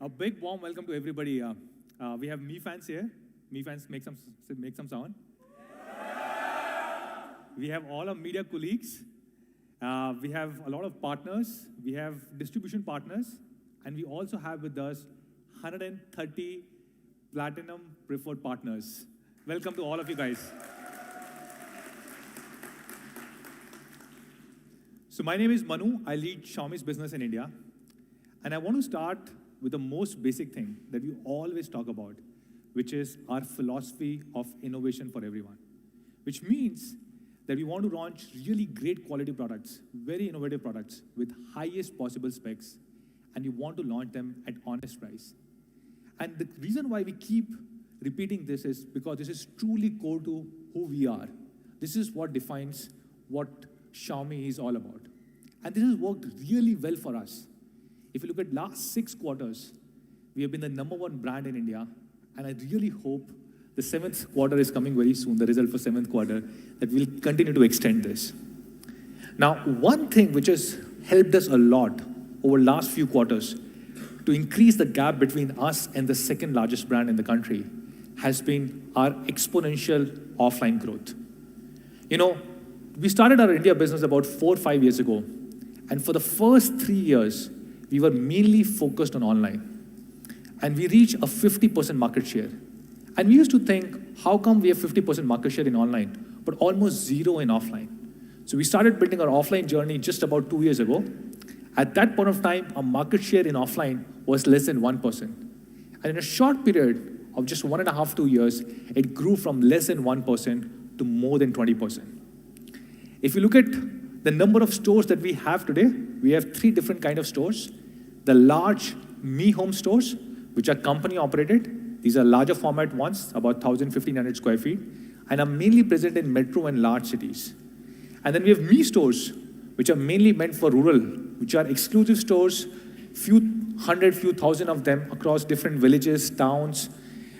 A big warm welcome to everybody. We have Me fans here. Me fans, make some sound. We have all our media colleagues. We have a lot of partners. We have distribution partners. And we also have with us 130 platinum preferred partners. Welcome to all of you guys. So my name is Manu. I lead Xiaomi's business in India. And I want to start with the most basic thing that we always talk about, which is our philosophy of innovation for everyone. Which means that we want to launch really great quality products, very innovative products with highest possible specs, and we want to launch them at honest price. And the reason why we keep repeating this is because this is truly core to who we are. This is what defines what Xiaomi is all about. And this has worked really well for us. If you look at last 6 quarters, we have been the #1 brand in India, and I really hope the 7th quarter is coming very soon, the result for 7th quarter, that we'll continue to extend this. Now, one thing which has helped us a lot over the last few quarters to increase the gap between us and the second largest brand in the country has been our exponential offline growth. You know, we started our India business about 4 or 5 years ago, and for the first 3 years, we were mainly focused on online. And we reached a 50% market share. And we used to think, how come we have 50% market share in online, but almost zero in offline? So we started building our offline journey just about 2 years ago. At that point of time, our market share in offline was less than 1%. And in a short period of just 1.5 to 2 years, it grew from less than 1% to more than 20%. If you look at the number of stores that we have today, we have 3 different kinds of stores. The large Mi Home stores, which are company operated. These are larger format ones, about 1,500 square feet, and are mainly present in metro and large cities. And then we have Mi stores, which are mainly meant for rural, which are exclusive stores, few hundred, few thousand of them across different villages, towns,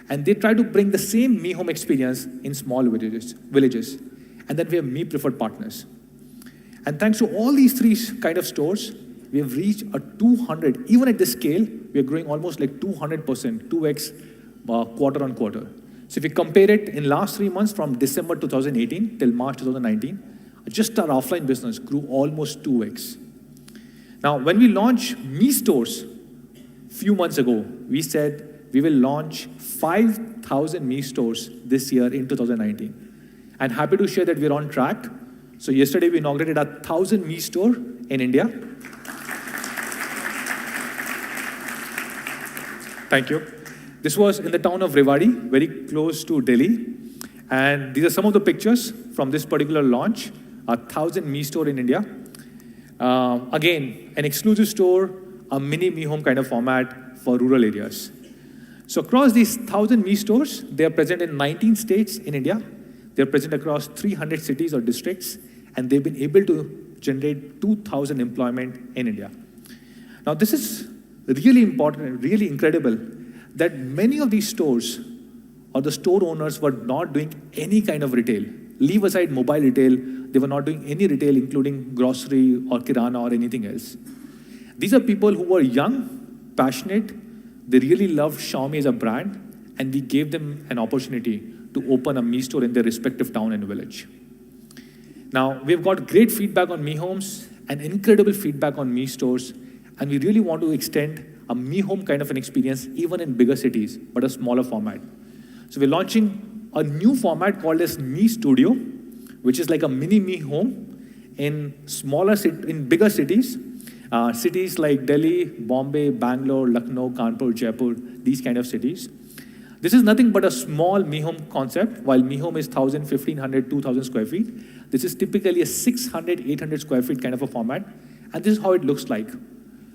and they try to bring the same Mi Home experience in small villages. And then we have Mi Preferred Partners. And thanks to all these 3 kind of stores, we have reached a 200, even at this scale, we are growing almost like 200%, 2x quarter on quarter. So if you compare it in last 3 months from December 2018 till March 2019, just our offline business grew almost 2x. Now, when we launched Mi stores few months ago, we said we will launch 5,000 Mi stores this year in 2019. And happy to share that we're on track. So yesterday we inaugurated a 1,000 Mi store in India. Thank you. This was in the town of Rewari, very close to Delhi. And these are some of the pictures from this particular launch, a 1,000 Mi store in India. Again, an exclusive store, a mini Mi Home kind of format for rural areas. So across these 1,000 Mi stores, they are present in 19 states in India. They're present across 300 cities or districts, and they've been able to generate 2,000 employment in India. Now, this is really important and really incredible that many of these stores or the store owners were not doing any kind of retail. Leave aside mobile retail, they were not doing any retail, including grocery or kirana or anything else. These are people who were young, passionate, they really loved Xiaomi as a brand, and we gave them an opportunity to open a Mi store in their respective town and village. Now, we've got great feedback on Mi Homes and incredible feedback on Mi stores, and we really want to extend a Mi Home kind of an experience even in bigger cities, but a smaller format. So we're launching a new format called as Mi Studio, which is like a mini Mi Home in bigger cities. Cities like Delhi, Bombay, Bangalore, Lucknow, Kanpur, Jaipur, these kind of cities. This is nothing but a small Mi Home concept. While Mi Home is 1,000, 1,500, 2,000 square feet, this is typically a 600, 800 square feet kind of a format. And this is how it looks like.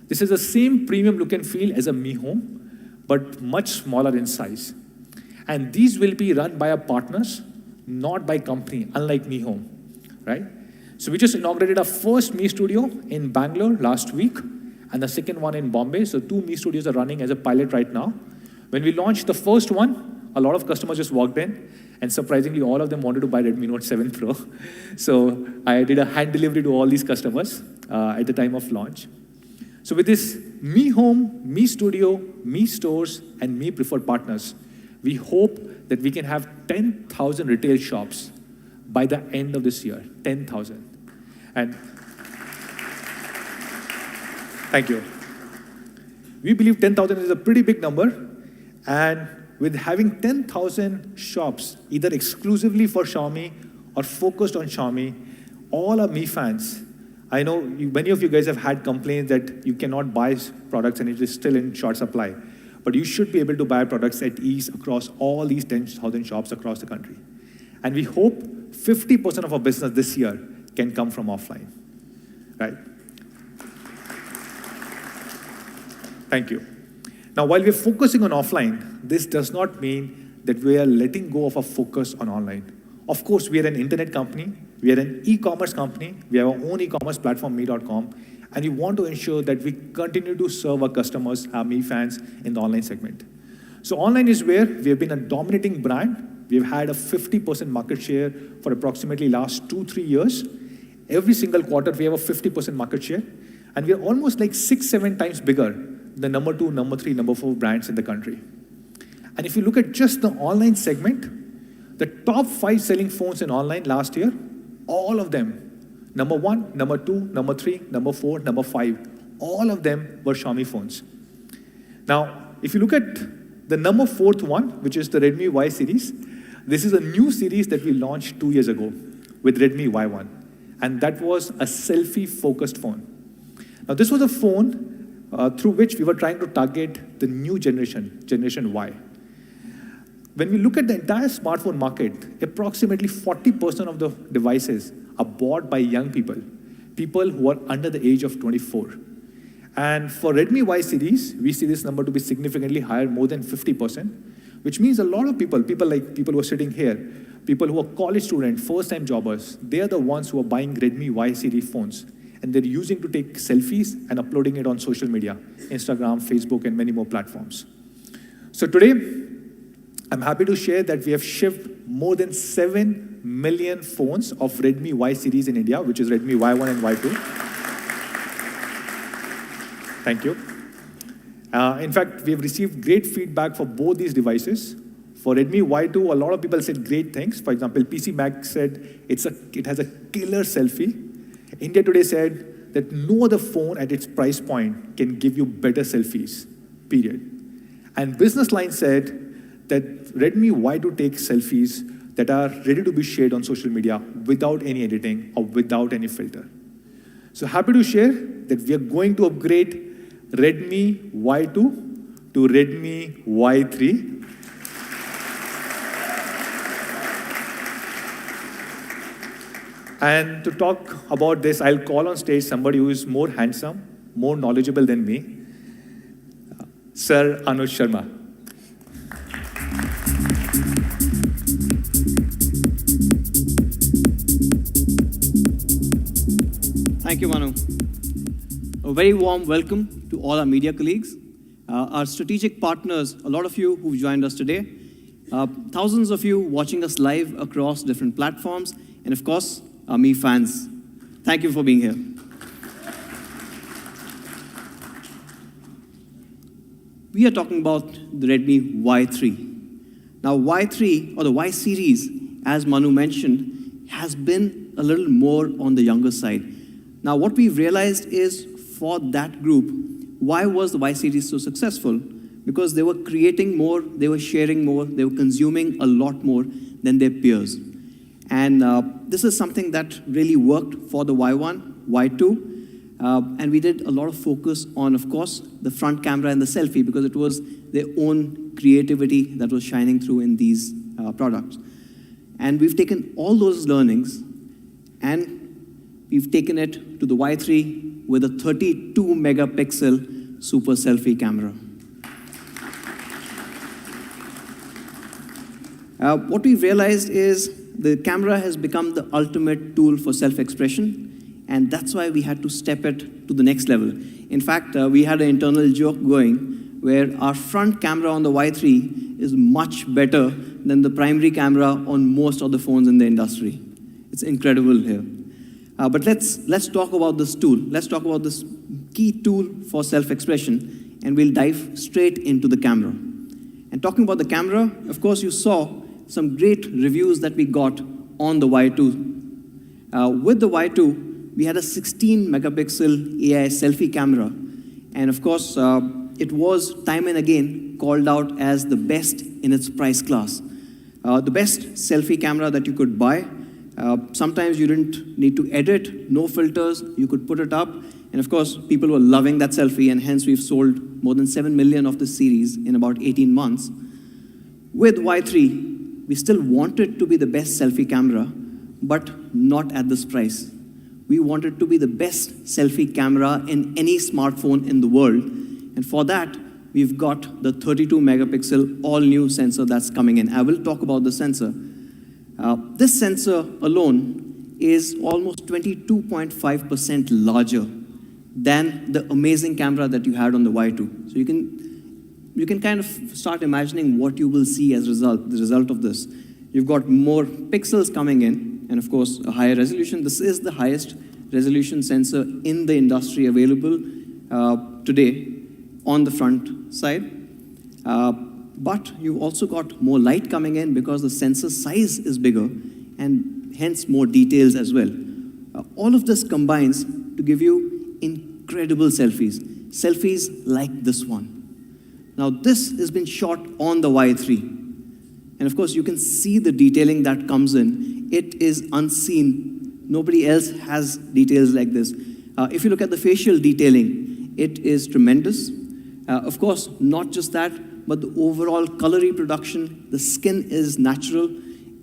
This is the same premium look and feel as a Mi Home, but much smaller in size. And these will be run by our partners, not by company, unlike Mi Home, right? So we just inaugurated our first Mi Studio in Bangalore last week, and the second one in Bombay. So 2 Mi Studios are running as a pilot right now. When we launched the first one, a lot of customers just walked in, and surprisingly, all of them wanted to buy Redmi Note 7 Pro. So I did a hand delivery to all these customers at the time of launch. So with this Mi Home, Mi Studio, Mi Stores, and Mi Preferred Partners, we hope that we can have 10,000 retail shops by the end of this year. 10,000. And thank you. We believe 10,000 is a pretty big number, and with having 10,000 shops, either exclusively for Xiaomi or focused on Xiaomi, all our Mi fans, I know many of you guys have had complaints that you cannot buy products and it is still in short supply, but you should be able to buy products at ease across all these 10,000 shops across the country. And we hope 50% of our business this year can come from offline, right? Thank you. Now, while we're focusing on offline, this does not mean that we are letting go of our focus on online. Of course, we are an internet company, we are an e-commerce company, we have our own e-commerce platform, mi.com, and we want to ensure that we continue to serve our customers, our Mi fans, in the online segment. So online is where we have been a dominating brand. We've had a 50% market share for approximately last 2-3 years. Every single quarter, we have a 50% market share, and we are almost like 6-7 times bigger than number 2, number 3, number 4 brands in the country. And if you look at just the online segment, the top 5 selling phones in online last year, all of them, number 1, number 2, number 3, number 4, number 5, all of them were Xiaomi phones. Now, if you look at the number 4th one, which is the Redmi Y series, this is a new series that we launched 2 years ago with Redmi Y1. And that was a selfie-focused phone. Now, this was a phone through which we were trying to target the new generation, Generation Y. When we look at the entire smartphone market, approximately 40% of the devices are bought by young people, people who are under the age of 24. And for Redmi Y series, we see this number to be significantly higher, more than 50%, which means a lot of people who are sitting here, people who are college students, first-time jobbers, they are the ones who are buying Redmi Y series phones. And they're using to take selfies and uploading it on social media, Instagram, Facebook, and many more platforms. So today, I'm happy to share that we have shipped more than 7 million phones of Redmi Y series in India, which is Redmi Y1 and Y2. Thank you. In fact, we have received great feedback for both these devices. For Redmi Y2, a lot of people said great things. For example, PC Mag said it has a killer selfie. India Today said that no other phone at its price point can give you better selfies, period. And Business Line said that Redmi Y2 takes selfies that are ready to be shared on social media without any editing or without any filter. So happy to share that we are going to upgrade Redmi Y2 to Redmi Y3. And to talk about this, I'll call on stage somebody who is more handsome, more knowledgeable than me, Sir Anuj Sharma. Thank you, Manu. A very warm welcome to all our media colleagues, our strategic partners, a lot of you who've joined us today, thousands of you watching us live across different platforms, and of course, our Mi fans. Thank you for being here. We are talking about the Redmi Y3. Now, Y3, or the Y series, as Manu mentioned, has been a little more on the younger side. Now, what we've realized is, for that group, why was the Y series so successful? Because they were creating more, they were sharing more, they were consuming a lot more than their peers. And this is something that really worked for the Y1, Y2, and we did a lot of focus on, of course, the front camera and the selfie, because it was their own creativity that was shining through in these products. And we've taken all those learnings and we've taken it to the Y3 with a 32 megapixel super selfie camera. What we've realized is the camera has become the ultimate tool for self-expression, and that's why we had to step it to the next level. In fact, we had an internal joke going where our front camera on the Y3 is much better than the primary camera on most of the phones in the industry. It's incredible here. But let's talk about this tool. Let's talk about this key tool for self-expression, and we'll dive straight into the camera. And talking about the camera, of course, you saw some great reviews that we got on the Y2. With the Y2, we had a 16 megapixel AI selfie camera. And of course, it was time and again called out as the best in its price class. The best selfie camera that you could buy. Sometimes you didn't need to edit, no filters, you could put it up. And of course, people were loving that selfie, and hence we've sold more than 7 million of this series in about 18 months. With Y3, we still wanted to be the best selfie camera, but not at this price. We wanted to be the best selfie camera in any smartphone in the world. And for that, we've got the 32 megapixel all-new sensor that's coming in. I will talk about the sensor. This sensor alone is almost 22.5% larger than the amazing camera that you had on the Y2. So you can kind of start imagining what you will see as the result of this. You've got more pixels coming in, and of course, a higher resolution. This is the highest resolution sensor in the industry available today on the front side. But you've also got more light coming in because the sensor size is bigger, and hence more details as well. All of this combines to give you incredible selfies. Selfies like this one. Now, this has been shot on the Y3. And of course, you can see the detailing that comes in. It is unseen. Nobody else has details like this. If you look at the facial detailing, it is tremendous. Of course, not just that, but the overall color reproduction, the skin is natural.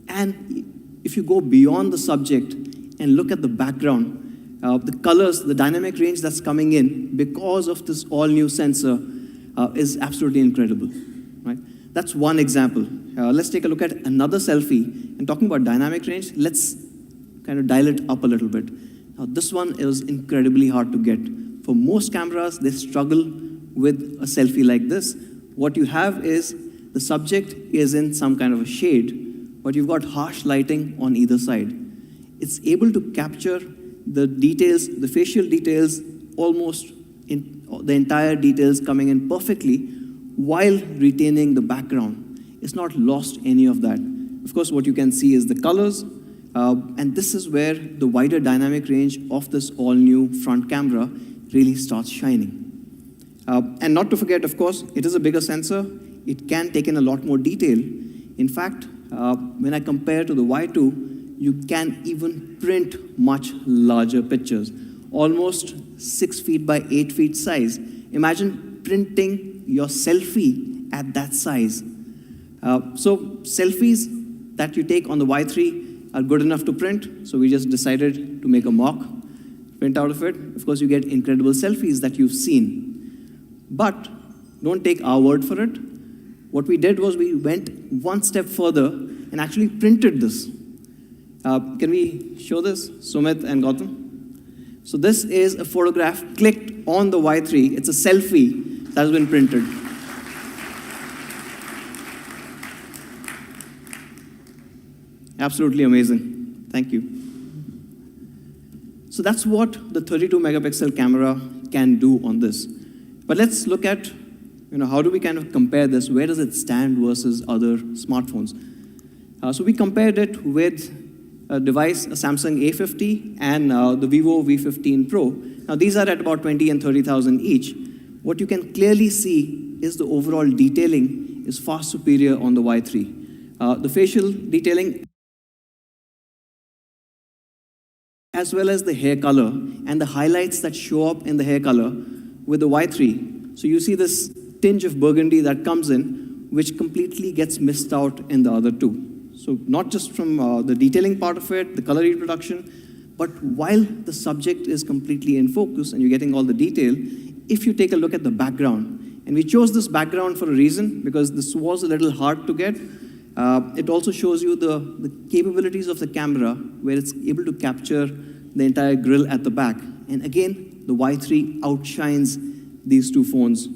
And if you go beyond the subject and look at the background, the colors, the dynamic range that's coming in because of this all-new sensor is absolutely incredible. Right? That's one example. Let's take a look at another selfie. And talking about dynamic range, let's kind of dial it up a little bit. Now, this one is incredibly hard to get. For most cameras, they struggle with a selfie like this. What you have is the subject is in some kind of a shade, but you've got harsh lighting on either side. It's able to capture the details, the facial details, almost in the entire details coming in perfectly while retaining the background. It's not lost any of that. Of course, what you can see is the colors, and this is where the wider dynamic range of this all-new front camera really starts shining. And not to forget, of course, it is a bigger sensor. It can take in a lot more detail. In fact, when I compare to the Y2, you can even print much larger pictures, almost 6 feet by 8 feet size. Imagine printing your selfie at that size. So selfies that you take on the Y3 are good enough to print, so we just decided to make a mock print out of it. Of course, you get incredible selfies that you've seen. But don't take our word for it. What we did was we went one step further and actually printed this. Can we show this, Sumit and Gautam? So this is a photograph clicked on the Y3. It's a selfie that has been printed. Absolutely amazing. Thank you. So that's what the 32 megapixel camera can do on this. But let's look at, how do we kind of compare this? Where does it stand versus other smartphones? So we compared it with a device, a Samsung A50 and the Vivo V15 Pro. Now these are at about 20 and 30,000 each. What you can clearly see is the overall detailing is far superior on the Y3. The facial detailing, as well as the hair color and the highlights that show up in the hair color with the Y3. So you see this tinge of burgundy that comes in, which completely gets missed out in the other two. So not just from the detailing part of it, the color reproduction, but while the subject is completely in focus and you're getting all the detail, if you take a look at the background, and we chose this background for a reason, because this was a little hard to get. It also shows you the capabilities of the camera, where it's able to capture the entire grille at the back. And again, the Y3 outshines these two phones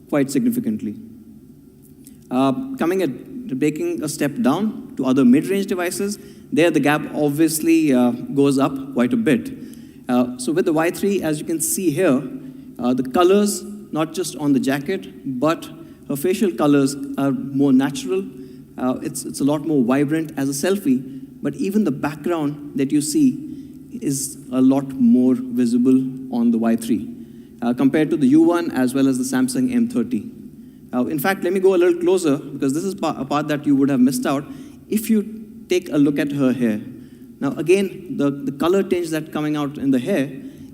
quite significantly. Taking a step down to other mid-range devices, there the gap obviously goes up quite a bit. So with the Y3, as you can see here, the colors, not just on the jacket, but her facial colors are more natural. It's a lot more vibrant as a selfie, but even the background that you see is a lot more visible on the Y3 compared to the U1 as well as the Samsung M30. In fact, let me go a little closer because this is a part that you would have missed out. If you take a look at her hair, now again, the color tinge that's coming out in the hair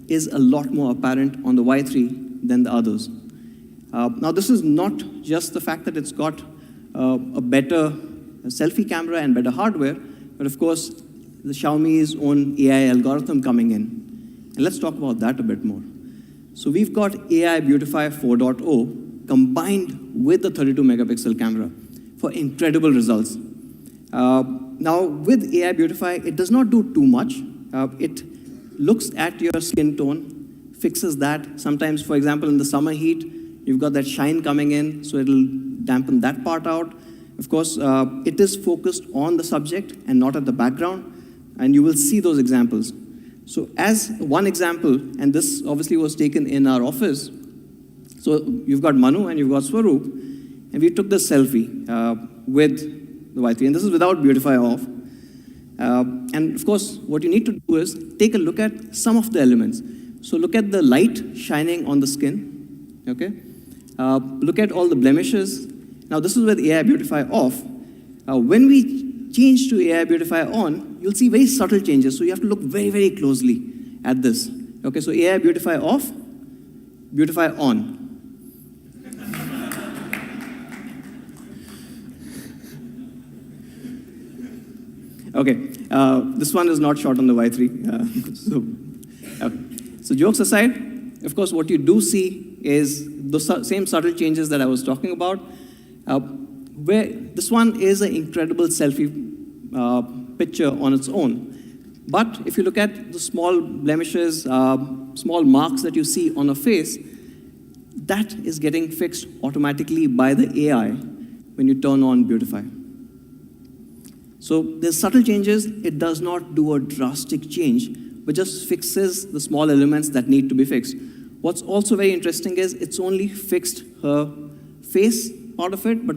is a lot more apparent on the Y3 than the others. Now this is not just the fact that it's got a better selfie camera and better hardware, but of course, the Xiaomi's own AI algorithm coming in. And let's talk about that a bit more. So we've got AI Beautify 4.0 combined with the 32 megapixel camera for incredible results. Now with AI Beautify, it does not do too much. It looks at your skin tone, fixes that. Sometimes, for example, in the summer heat, you've got that shine coming in, so it'll dampen that part out. Of course, it is focused on the subject and not at the background, and you will see those examples. So as one example, and this obviously was taken in our office, so you've got Manu and you've got Swaroop, and we took this selfie with the Y3, and this is without Beautify off. And of course, what you need to do is take a look at some of the elements. So look at the light shining on the skin, okay? Look at all the blemishes. Now this is with AI Beautify off. When we change to AI Beautify on, you'll see very subtle changes. So you have to look very, very closely at this. Okay, so AI Beautify off, Beautify on. Okay, this one is not shot on the Y3. So jokes aside, of course, what you do see is the same subtle changes that I was talking about. Where this one is an incredible selfie picture on its own. But if you look at the small blemishes, small marks that you see on a face, that is getting fixed automatically by the AI when you turn on Beautify. So there's subtle changes. It does not do a drastic change, but just fixes the small elements that need to be fixed. What's also very interesting is it's only fixed her face part of it, but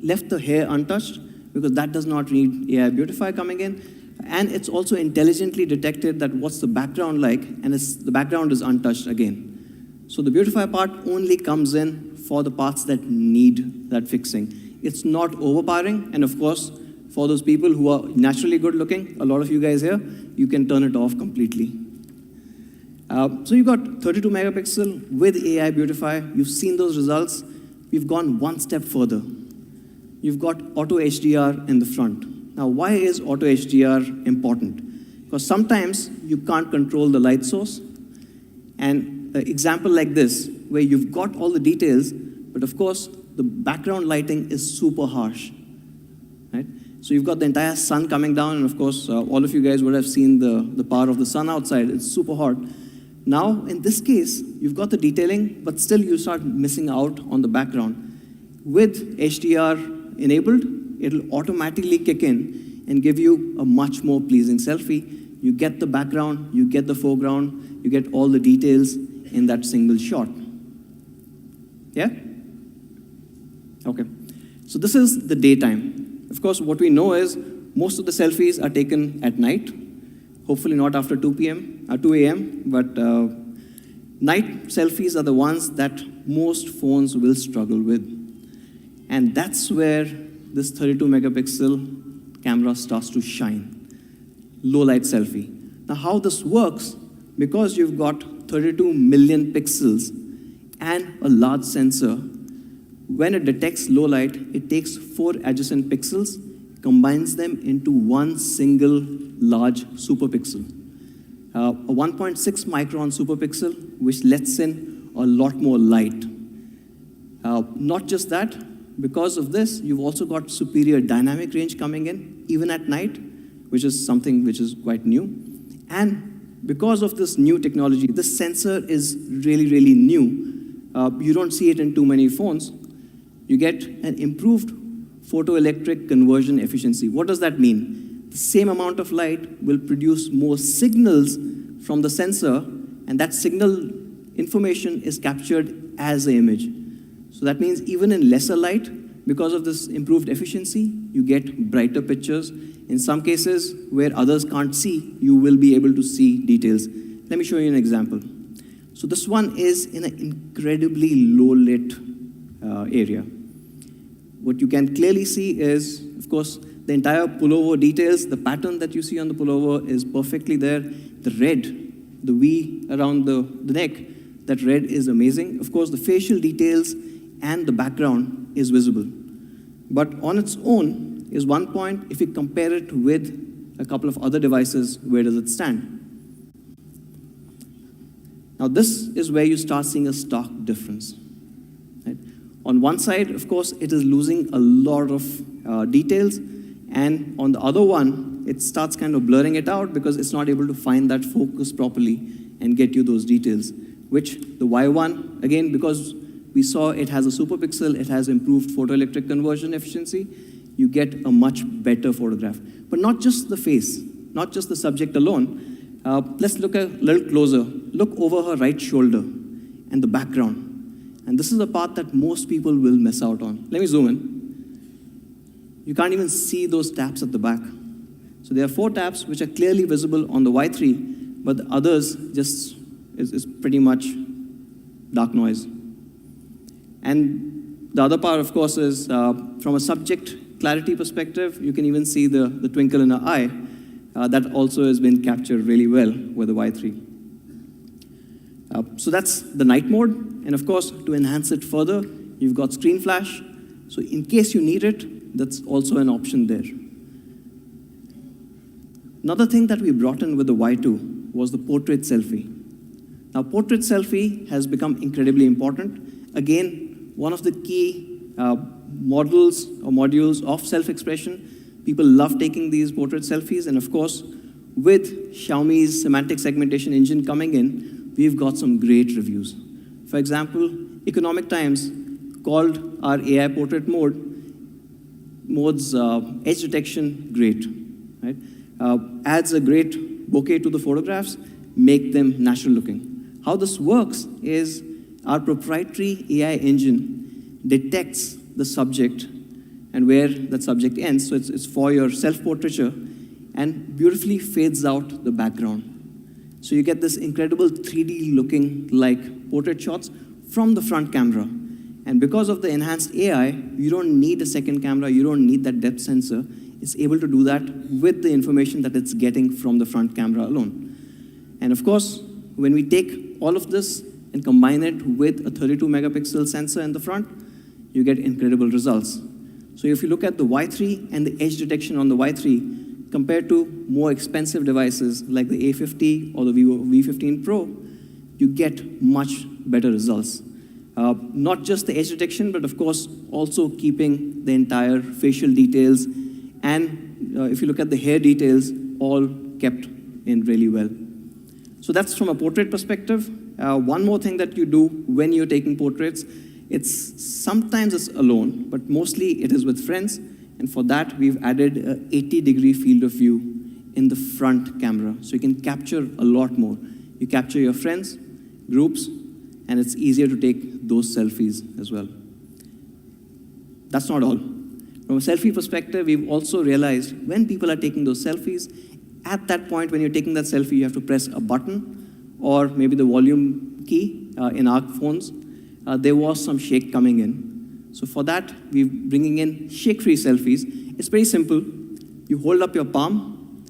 left the hair untouched because that does not need AI Beautify coming in. And it's also intelligently detected that what's the background like, and the background is untouched again. So the Beautify part only comes in for the parts that need that fixing. It's not overpowering, and of course, for those people who are naturally good looking, a lot of you guys here, you can turn it off completely. So you've got 32 megapixel with AI Beautify. You've seen those results. We've gone one step further. You've got auto HDR in the front. Now, why is auto HDR important? Because sometimes you can't control the light source. And an example like this, where you've got all the details, but of course, the background lighting is super harsh, right? So you've got the entire sun coming down, and of course, all of you guys would have seen the power of the sun outside. It's super hot. Now, in this case, you've got the detailing, but still you start missing out on the background. With HDR enabled, it'll automatically kick in and give you a much more pleasing selfie. You get the background, you get the foreground, you get all the details in that single shot. Yeah? Okay. So this is the daytime. Of course, what we know is most of the selfies are taken at night, hopefully not after 2 a.m., but night selfies are the ones that most phones will struggle with. And that's where this 32 megapixel camera starts to shine. Low light selfie. Now how this works, because you've got 32 million pixels and a large sensor, when it detects low light, it takes 4 adjacent pixels, combines them into one single large superpixel. A 1.6 micron superpixel, which lets in a lot more light. Not just that, because of this, you've also got superior dynamic range coming in, even at night, which is something which is quite new. And because of this new technology, this sensor is really, really new. You don't see it in too many phones. You get an improved photoelectric conversion efficiency. What does that mean? The same amount of light will produce more signals from the sensor, and that signal information is captured as an image. So that means even in lesser light, because of this improved efficiency, you get brighter pictures. In some cases where others can't see, you will be able to see details. Let me show you an example. So this one is in an incredibly low lit area. What you can clearly see is, of course, the entire pullover details. The pattern that you see on the pullover is perfectly there. The red, the V around the neck, that red is amazing. Of course, the facial details and the background is visible. But on its own is one point. If you compare it with a couple of other devices, where does it stand? Now, this is where you start seeing a stark difference. Right? On one side, of course, it is losing a lot of details, and on the other one, it starts kind of blurring it out because it's not able to find that focus properly and get you those details, which the Y1, again, because we saw it has a super pixel, it has improved photoelectric conversion efficiency, you get a much better photograph. But not just the face, not just the subject alone. Let's look a little closer. Look over her right shoulder and the background. And this is the part that most people will miss out on. Let me zoom in. You can't even see those tabs at the back. So there are 4 tabs which are clearly visible on the Y3, but the others just is pretty much dark noise. And the other part, of course, is from a subject clarity perspective, you can even see the twinkle in her eye. That also has been captured really well with the Y3. So that's the night mode. And of course, to enhance it further, you've got screen flash. So in case you need it, that's also an option there. Another thing that we brought in with the Y2 was the portrait selfie. Now, portrait selfie has become incredibly important. Again, one of the key models or modules of self-expression. People love taking these portrait selfies, and of course, with Xiaomi's semantic segmentation engine coming in, we've got some great reviews. For example, Economic Times called our AI portrait mode's edge detection great. Right? Adds a great bouquet to the photographs, make them natural looking. How this works is our proprietary AI engine detects the subject and where that subject ends, so it's for your self-portraiture, and beautifully fades out the background. So you get this incredible 3D looking like portrait shots from the front camera. And because of the enhanced AI, you don't need a second camera, you don't need that depth sensor. It's able to do that with the information that it's getting from the front camera alone. And of course, when we take all of this and combine it with a 32 megapixel sensor in the front, you get incredible results. So if you look at the Y3 and the edge detection on the Y3, compared to more expensive devices like the A50 or the Vivo V15 Pro, you get much better results. Not just the edge detection, but of course, also keeping the entire facial details. And if you look at the hair details, all kept in really well. So that's from a portrait perspective. One more thing that you do when you're taking portraits, sometimes it's alone, but mostly it is with friends. And for that, we've added an 80-degree field of view in the front camera. So you can capture a lot more. You capture your friends, groups, and it's easier to take those selfies as well. That's not all. From a selfie perspective, we've also realized when people are taking those selfies, at that point when you're taking that selfie, you have to press a button or maybe the volume key in our phones. There was some shake coming in. So for that, we're bringing in shake-free selfies. It's very simple. You hold up your palm,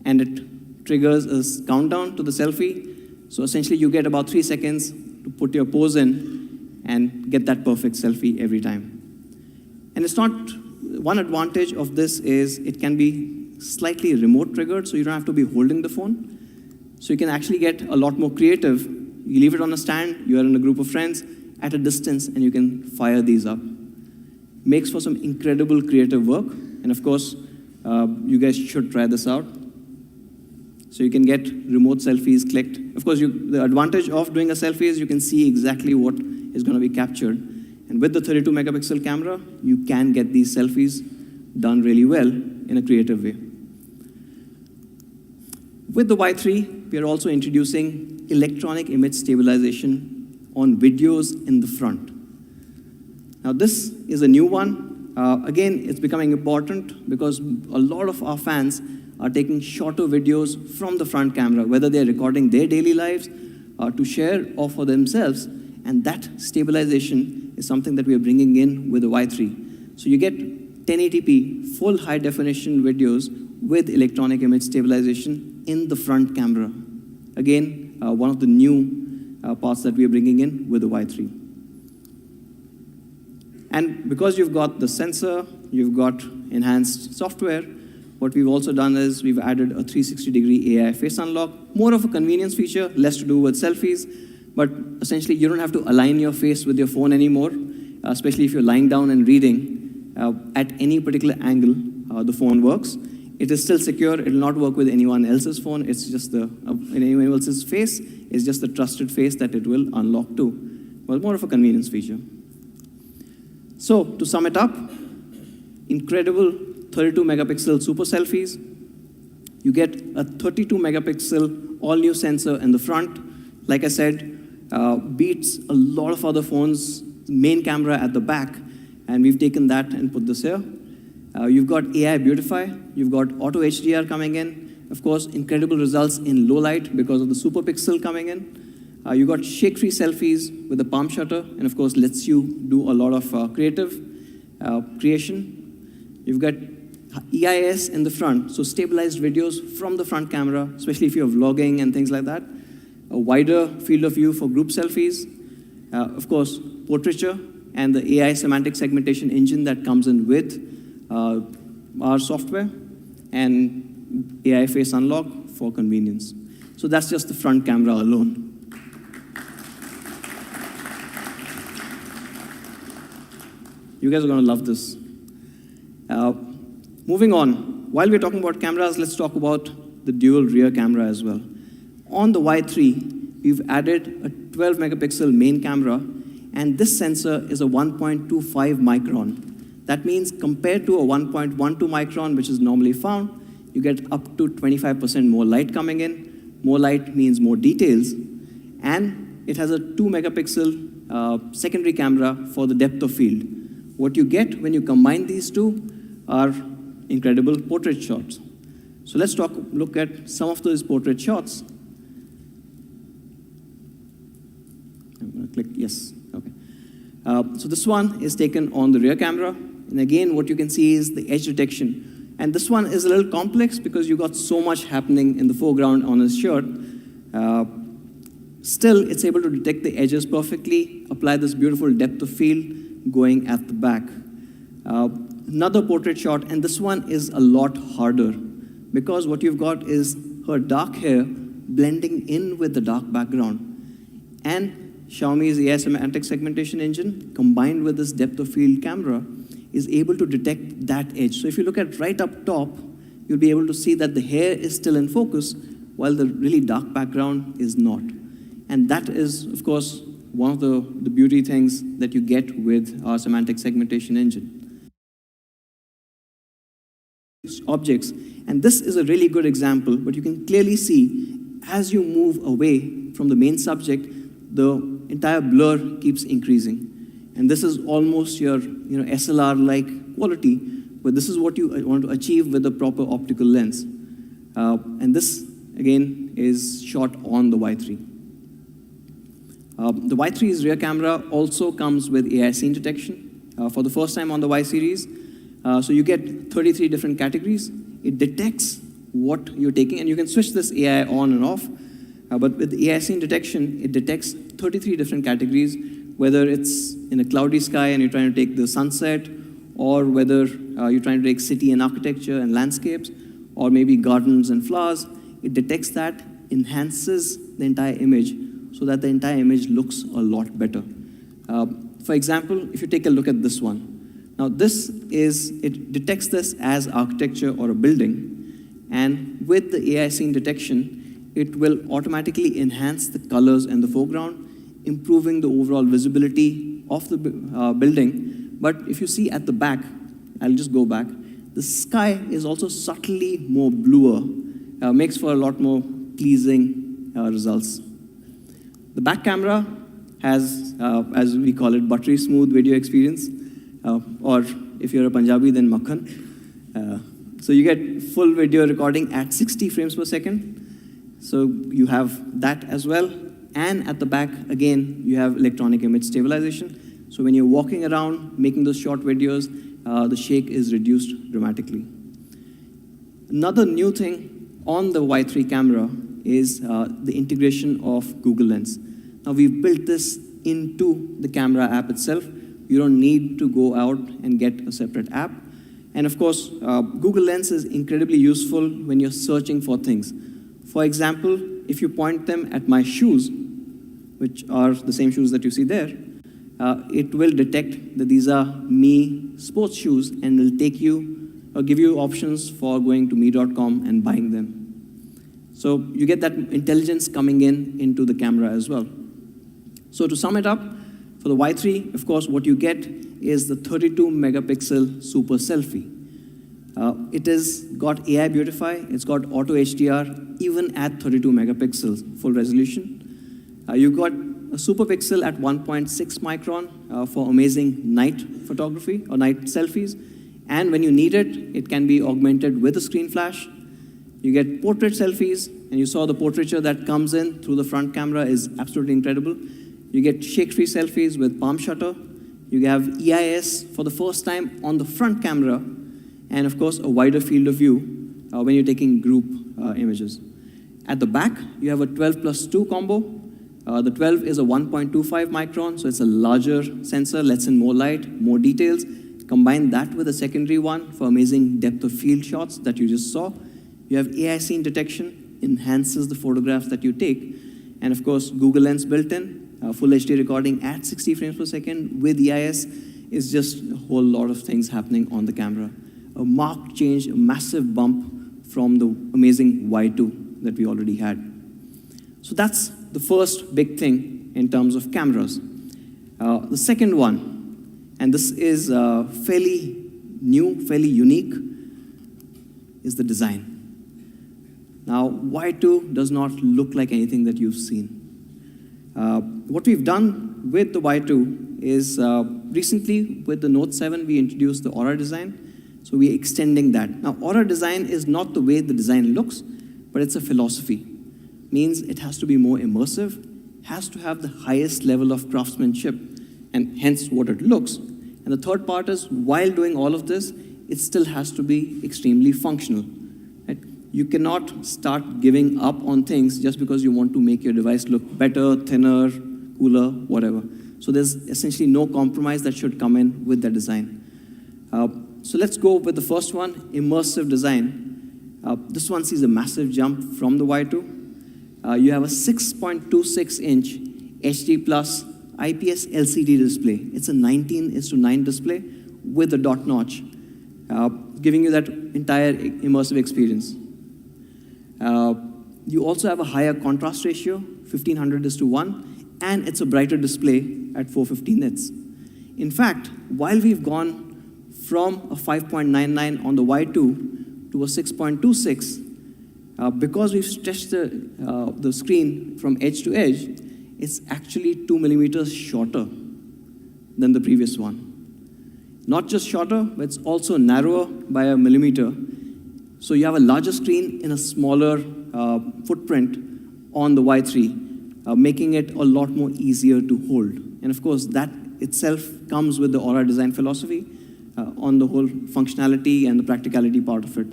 and it triggers a countdown to the selfie. So essentially, you get about 3 seconds to put your pose in and get that perfect selfie every time. And it's not, one advantage of this is it can be slightly remote triggered, so you don't have to be holding the phone. So you can actually get a lot more creative. You leave it on a stand, you are in a group of friends, at a distance, and you can fire these up. Makes for some incredible creative work, and of course, you guys should try this out. So you can get remote selfies clicked. Of course, the advantage of doing a selfie is you can see exactly what is going to be captured. And with the 32 megapixel camera, you can get these selfies done really well in a creative way. With the Y3, we are also introducing electronic image stabilization on videos in the front. Now, this is a new one. Again, it's becoming important because a lot of our fans are taking shorter videos from the front camera, whether they're recording their daily lives to share or for themselves. And that stabilization is something that we are bringing in with the Y3. So you get 1080p, full high definition videos with electronic image stabilization in the front camera. Again, one of the new parts that we are bringing in with the Y3. And because you've got the sensor, you've got enhanced software, what we've also done is we've added a 360-degree AI face unlock, more of a convenience feature, less to do with selfies, but essentially you don't have to align your face with your phone anymore, especially if you're lying down and reading. At any particular angle, the phone works. It is still secure. It will not work with anyone else's phone. It's just anyone else's face. It's just the trusted face that it will unlock to. Well, more of a convenience feature. So, to sum it up, incredible 32-megapixel super selfies. You get a 32-megapixel all-new sensor in the front. Like I said, beats a lot of other phones' main camera at the back, and we've taken that and put this here. You've got AI Beautify. You've got Auto HDR coming in. Of course, incredible results in low light because of the super pixel coming in. You've got shake-free selfies with the palm shutter, and of course, lets you do a lot of creative creation. You've got EIS in the front, so stabilized videos from the front camera, especially if you're vlogging and things like that. A wider field of view for group selfies. Of course, portraiture and the AI semantic segmentation engine that comes in with our software, and AI face unlock for convenience. So that's just the front camera alone. You guys are going to love this. Moving on, while we're talking about cameras, let's talk about the dual rear camera as well. On the Y3, we've added a 12-megapixel main camera, and this sensor is a 1.25 micron. That means compared to a 1.12 micron, which is normally found, you get up to 25% more light coming in. More light means more details. And it has a 2-megapixel secondary camera for the depth of field. What you get when you combine these two are incredible portrait shots. So let's look at some of those portrait shots. I'm going to click yes. Okay. So this one is taken on the rear camera. And again, what you can see is the edge detection. And this one is a little complex because you got so much happening in the foreground on his shirt. Still, it's able to detect the edges perfectly, apply this beautiful depth of field going at the back. Another portrait shot, and this one is a lot harder because what you've got is her dark hair blending in with the dark background. And Xiaomi's AI semantic segmentation engine, combined with this depth of field camera, is able to detect that edge. So if you look at right up top, you'll be able to see that the hair is still in focus while the really dark background is not. And that is, of course, one of the beauty things that you get with our semantic segmentation engine. Objects, and this is a really good example, but you can clearly see as you move away from the main subject, the entire blur keeps increasing. And this is almost your SLR-like quality, but this is what you want to achieve with a proper optical lens. And this, again, is shot on the Y3. The Y3's rear camera also comes with AI scene detection for the first time on the Y series. So you get 33 different categories. It detects what you're taking, and you can switch this AI on and off. But with AI scene detection, it detects 33 different categories, whether it's in a cloudy sky and you're trying to take the sunset, or whether you're trying to take city and architecture and landscapes, or maybe gardens and flowers. It detects that, enhances the entire image so that the entire image looks a lot better. For example, if you take a look at this one. Now it detects this as architecture or a building, and with the AI scene detection, it will automatically enhance the colors in the foreground, improving the overall visibility of the building. But if you see at the back, I'll just go back, the sky is also subtly more bluer, makes for a lot more pleasing results. The back camera has, as we call it, buttery smooth video experience, or if you're a Punjabi, then makhan. So you get full video recording at 60 frames per second. So you have that as well. And at the back, again, you have electronic image stabilization. So when you're walking around, making those short videos, the shake is reduced dramatically. Another new thing on the Y3 camera is the integration of Google Lens. Now, we've built this into the camera app itself. You don't need to go out and get a separate app. And of course, Google Lens is incredibly useful when you're searching for things. For example, if you point them at my shoes, which are the same shoes that you see there, it will detect that these are me sports shoes and will take you or give you options for going to me.com and buying them. So you get that intelligence coming into the camera as well. So to sum it up, for the Y3, of course, what you get is the 32 megapixel super selfie. It has got AI Beautify, it's got auto HDR, even at 32 megapixels full resolution. You've got a super pixel at 1.6 micron for amazing night photography or night selfies. And when you need it, it can be augmented with a screen flash. You get portrait selfies, and you saw the portraiture that comes in through the front camera is absolutely incredible. You get shake-free selfies with palm shutter. You have EIS for the first time on the front camera, and of course, a wider field of view when you're taking group images. At the back, you have a 12+2 combo. The 12 is a 1.25 micron, so it's a larger sensor, lets in more light, more details. Combine that with a secondary one for amazing depth of field shots that you just saw. You have AI scene detection, enhances the photographs that you take. And of course, Google Lens built in, full HD recording at 60 frames per second with EIS is just a whole lot of things happening on the camera. A marked change, a massive bump from the amazing Y2 that we already had. So that's the first big thing in terms of cameras. The second one, and this is fairly new, fairly unique, is the design. Now, Y2 does not look like anything that you've seen. What we've done with the Y2 is recently with the Note 7, we introduced the Aura design. So we're extending that. Now, Aura design is not the way the design looks, but it's a philosophy. Means it has to be more immersive, has to have the highest level of craftsmanship, and hence what it looks. And the third part is, while doing all of this, it still has to be extremely functional. Right? You cannot start giving up on things just because you want to make your device look better, thinner, cooler, whatever. So there's essentially no compromise that should come in with the design. So let's go with the first one, immersive design. This one sees a massive jump from the Y2. You have a 6.26-inch HD Plus IPS LCD display. It's a 19:9 display with a dot notch, giving you that entire immersive experience. You also have a higher contrast ratio, 1500:1, and it's a brighter display at 450 nits. In fact, while we've gone from a 5.99 on the Y2 to a 6.26, because we've stretched the screen from edge to edge, it's actually 2 millimeters shorter than the previous one. Not just shorter, but it's also narrower by a millimeter. So you have a larger screen in a smaller footprint on the Y3, making it a lot more easier to hold. And of course, that itself comes with the Aura design philosophy on the whole functionality and the practicality part of it.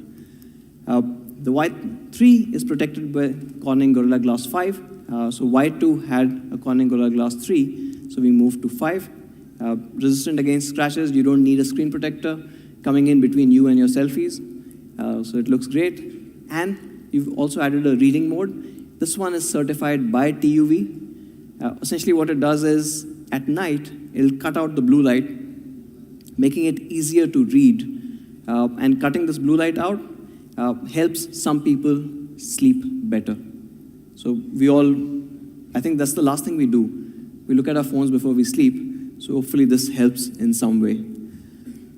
The Y3 is protected by Corning Gorilla Glass 5. So Y2 had a Corning Gorilla Glass 3, so we moved to 5. Resistant against scratches, you don't need a screen protector coming in between you and your selfies. So it looks great. And you've also added a reading mode. This one is certified by TUV. Essentially what it does is, at night, it'll cut out the blue light, making it easier to read. And cutting this blue light out helps some people sleep better. So I think that's the last thing we do. We look at our phones before we sleep, so hopefully this helps in some way.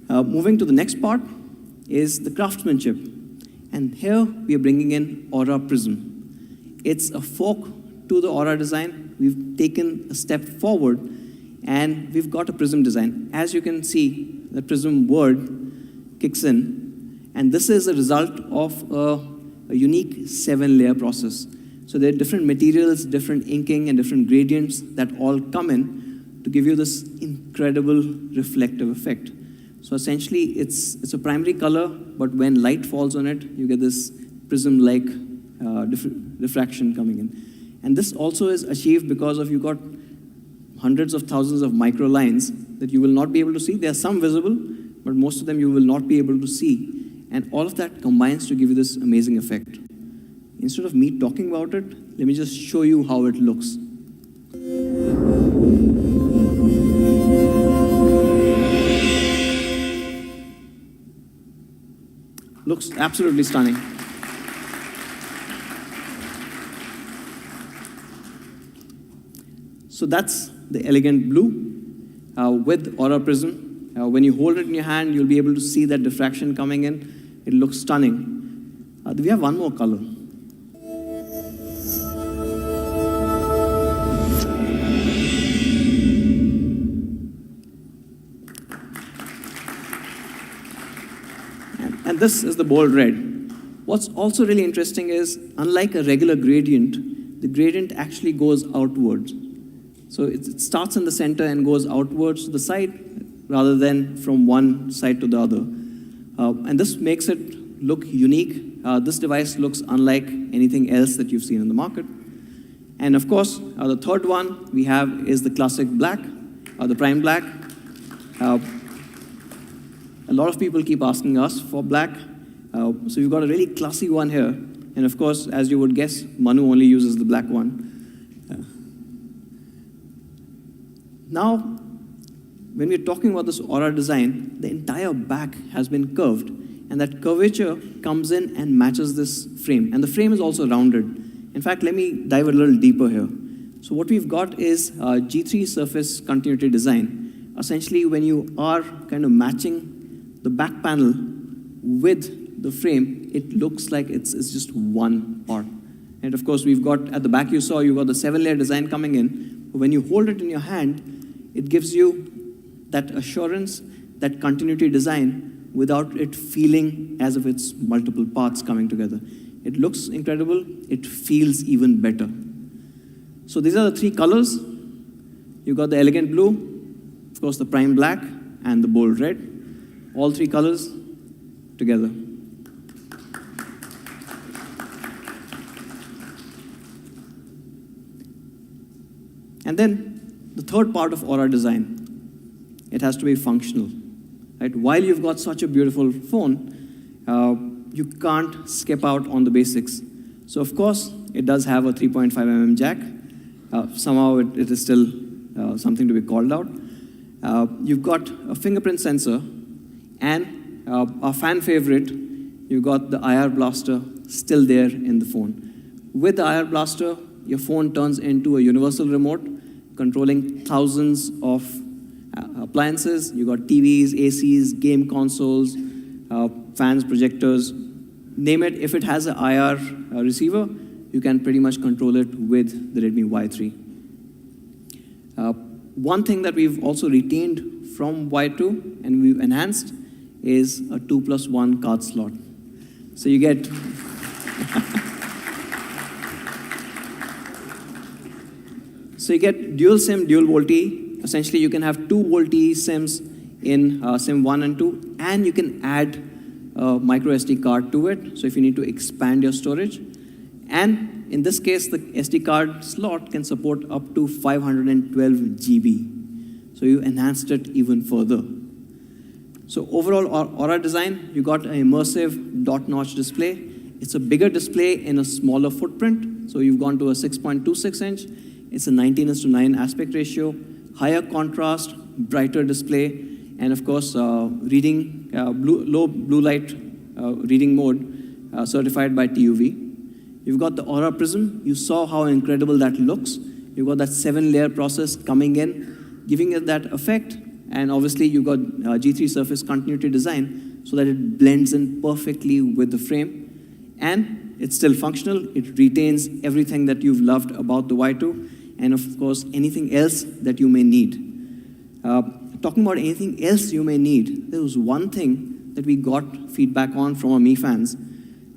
Moving to the next part is the craftsmanship. And here we are bringing in Aura Prism. It's a fork to the Aura design. We've taken a step forward, and we've got a prism design. As you can see, the prism word kicks in, and this is a result of a unique 7-layer process. So there are different materials, different inking, and different gradients that all come in to give you this incredible reflective effect. So essentially, it's a primary color, but when light falls on it, you get this prism-like diffraction coming in. And this also is achieved because of you got hundreds of thousands of micro lines that you will not be able to see. There are some visible, but most of them you will not be able to see. And all of that combines to give you this amazing effect. Instead of me talking about it, let me just show you how it looks. Looks absolutely stunning. So that's the elegant blue with Aura Prism. When you hold it in your hand, you'll be able to see that diffraction coming in. It looks stunning. We have one more color. And this is the bold red. What's also really interesting is, unlike a regular gradient, the gradient actually goes outwards. So it starts in the center and goes outwards to the side, rather than from one side to the other. And this makes it look unique. This device looks unlike anything else that you've seen in the market. And of course, the third one we have is the classic black, the prime black. A lot of people keep asking us for black. So we've got a really classy one here. And of course, as you would guess, Manu only uses the black one. Now, when we're talking about this Aura design, the entire back has been curved. And that curvature comes in and matches this frame. And the frame is also rounded. In fact, let me dive a little deeper here. So what we've got is G3 surface continuity design. Essentially, when you are kind of matching the back panel with the frame, it looks like it's just one part. And of course, we've got, at the back you saw, you've got the 7-layer design coming in. But when you hold it in your hand, it gives you that assurance, that continuity design, without it feeling as if it's multiple parts coming together. It looks incredible, it feels even better. So these are the 3 colors. You've got the elegant blue, of course the prime black, and the bold red. All 3 colors together. And then the third part of Aura design, it has to be functional. Right? While you've got such a beautiful phone, you can't skip out on the basics. So of course, it does have a 3.5mm jack. Somehow it is still something to be called out. You've got a fingerprint sensor, and our fan favorite, you've got the IR blaster still there in the phone. With the IR blaster, your phone turns into a universal remote, controlling thousands of appliances. You've got TVs, ACs, game consoles, fans, projectors, name it. If it has an IR receiver, you can pretty much control it with the Redmi Y3. One thing that we've also retained from Y2 and we've enhanced is a 2+1 card slot. So you get so you get dual SIM, dual VoLTE. Essentially, you can have 2 VoLTE SIMs in SIM 1 and 2, and you can add a micro SD card to it, so if you need to expand your storage. And in this case, the SD card slot can support up to 512 GB. So you enhanced it even further. So overall, Aura design, you got an immersive dot-notch display. It's a bigger display in a smaller footprint. So you've gone to a 6.26 inch. It's a 19:9 aspect ratio, higher contrast, brighter display, and of course, reading low blue light reading mode certified by TUV. You've got the Aura Prism. You saw how incredible that looks. You've got that 7-layer process coming in, giving it that effect. And obviously, you've got G3 surface continuity design so that it blends in perfectly with the frame. And it's still functional. It retains everything that you've loved about the Y2, and of course, anything else that you may need. Talking about anything else you may need, there was one thing that we got feedback on from our Mi fans,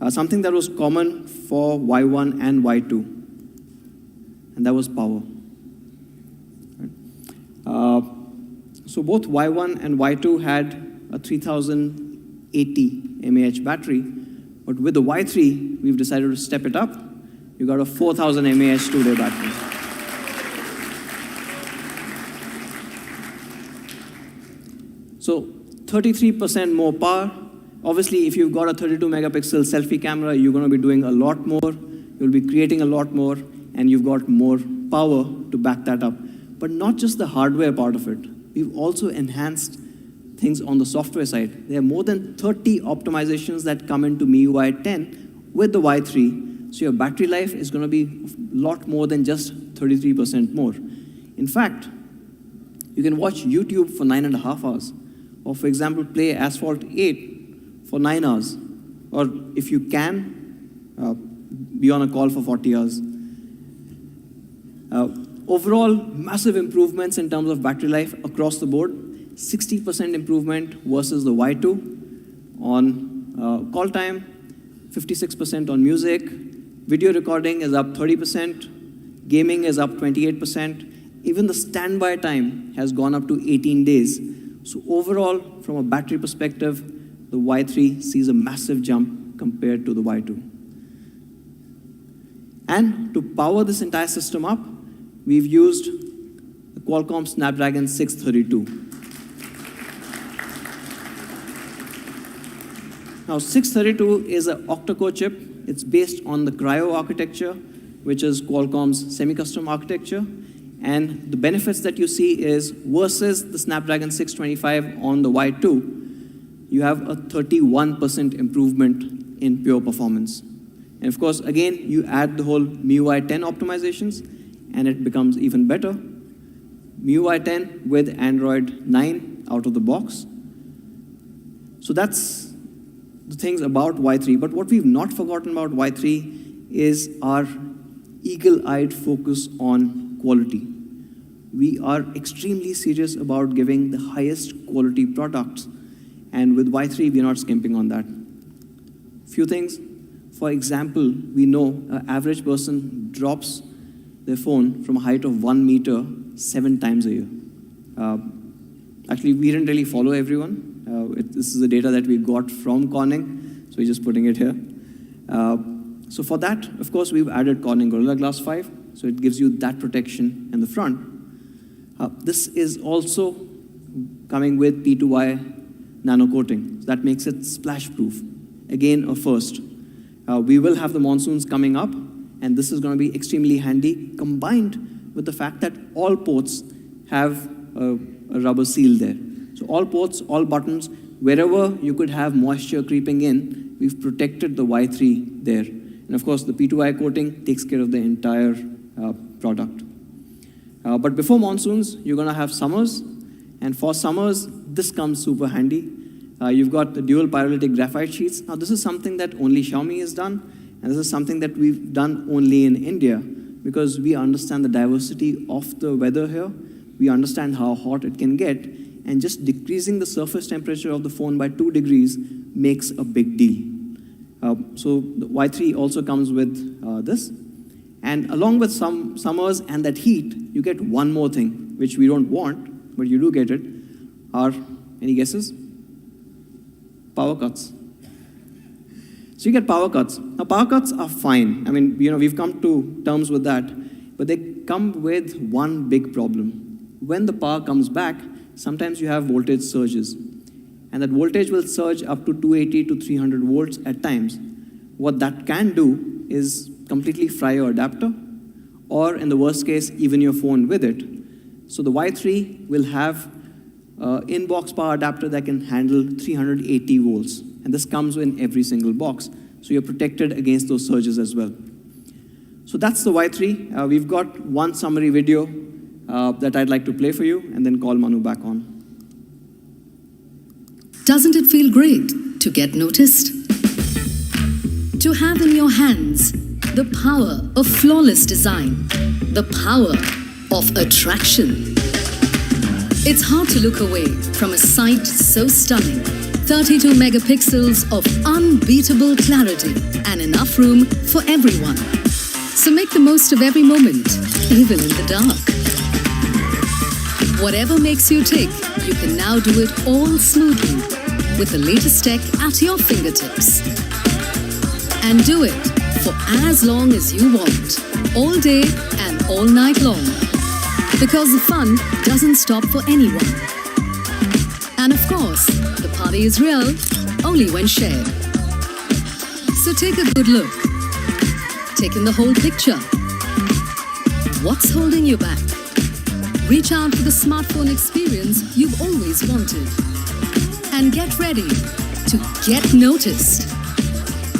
something that was common for Y1 and Y2, and that was power. So both Y1 and Y2 had a 3080 mAh battery, but with the Y3, we've decided to step it up. You got a 4000 mAh 2-day battery. So 33% more power. Obviously, if you've got a 32 megapixel selfie camera, you're going to be doing a lot more. You'll be creating a lot more, and you've got more power to back that up. But not just the hardware part of it. We've also enhanced things on the software side. There are more than 30 optimizations that come into MIUI 10 with the Y3. So your battery life is going to be a lot more than just 33% more. In fact, you can watch YouTube for 9.5 hours. Or for example, play Asphalt 8 for 9 hours. Or if you can, be on a call for 40 hours. Overall, massive improvements in terms of battery life across the board. 60% improvement versus the Y2 on call time, 56% on music. Video recording is up 30%. Gaming is up 28%. Even the standby time has gone up to 18 days. So overall, from a battery perspective, the Y3 sees a massive jump compared to the Y2. And to power this entire system up, we've used the Qualcomm Snapdragon 632. Now, 632 is an octa-core chip. It's based on the Cryo architecture, which is Qualcomm's semi-custom architecture. And the benefits that you see is versus the Snapdragon 625 on the Y2, you have a 31% improvement in pure performance. And of course, again, you add the whole MIUI 10 optimizations, and it becomes even better. MIUI 10 with Android 9 out of the box. So that's the things about Y3. But what we've not forgotten about Y3 is our eagle-eyed focus on quality. We are extremely serious about giving the highest quality products. And with Y3, we're not skimping on that. Few things. For example, we know an average person drops their phone from a height of 1 meter 7 times a year. Actually, we didn't really follow everyone. This is the data that we got from Corning, so we're just putting it here. So for that, of course, we've added Corning Gorilla Glass 5, so it gives you that protection in the front. This is also coming with P2Y nano coating. So that makes it splash-proof. Again, a first. We will have the monsoons coming up, and this is going to be extremely handy, combined with the fact that all ports have a rubber seal there. So all ports, all buttons, wherever you could have moisture creeping in, we've protected the Y3 there. And of course, the P2I coating takes care of the entire product. But before monsoons, you're going to have summers. And for summers, this comes super handy. You've got the dual pyrolytic graphite sheets. Now, this is something that only Xiaomi has done. And this is something that we've done only in India, because we understand the diversity of the weather here. We understand how hot it can get. And just decreasing the surface temperature of the phone by 2 degrees makes a big deal. So the Y3 also comes with this. And along with some summers and that heat, you get one more thing, which we don't want, but you do get it, are, any guesses? Power cuts. So you get power cuts. Now, power cuts are fine. I mean, we've come to terms with that, but they come with one big problem. When the power comes back, sometimes you have voltage surges, and that voltage will surge up to 280 to 300 volts at times. What that can do is completely fry your adapter, or in the worst case, even your phone with it. So the Y3 will have an in-box power adapter that can handle 380 volts, and this comes in every single box. So you're protected against those surges as well. So that's the Y3. We've got one summary video that I'd like to play for you, and then call Manu back on. Doesn't it feel great to get noticed? To have in your your hands, the power of flawless design, the power of attraction. It's hard to look away from a sight so stunning. 32 megapixels of unbeatable clarity and enough room for everyone. So make the most of every moment, even in the dark. Whatever makes you tick, you can now do it all smoothly with the latest tech at your fingertips. And do it for as long as you want, all day and all night long. Because the fun doesn't stop for anyone. And of course, the party is real only when shared. So take a good look. Take in the whole picture. What's holding you back? Reach out for the smartphone experience you've always wanted. And get ready to get noticed.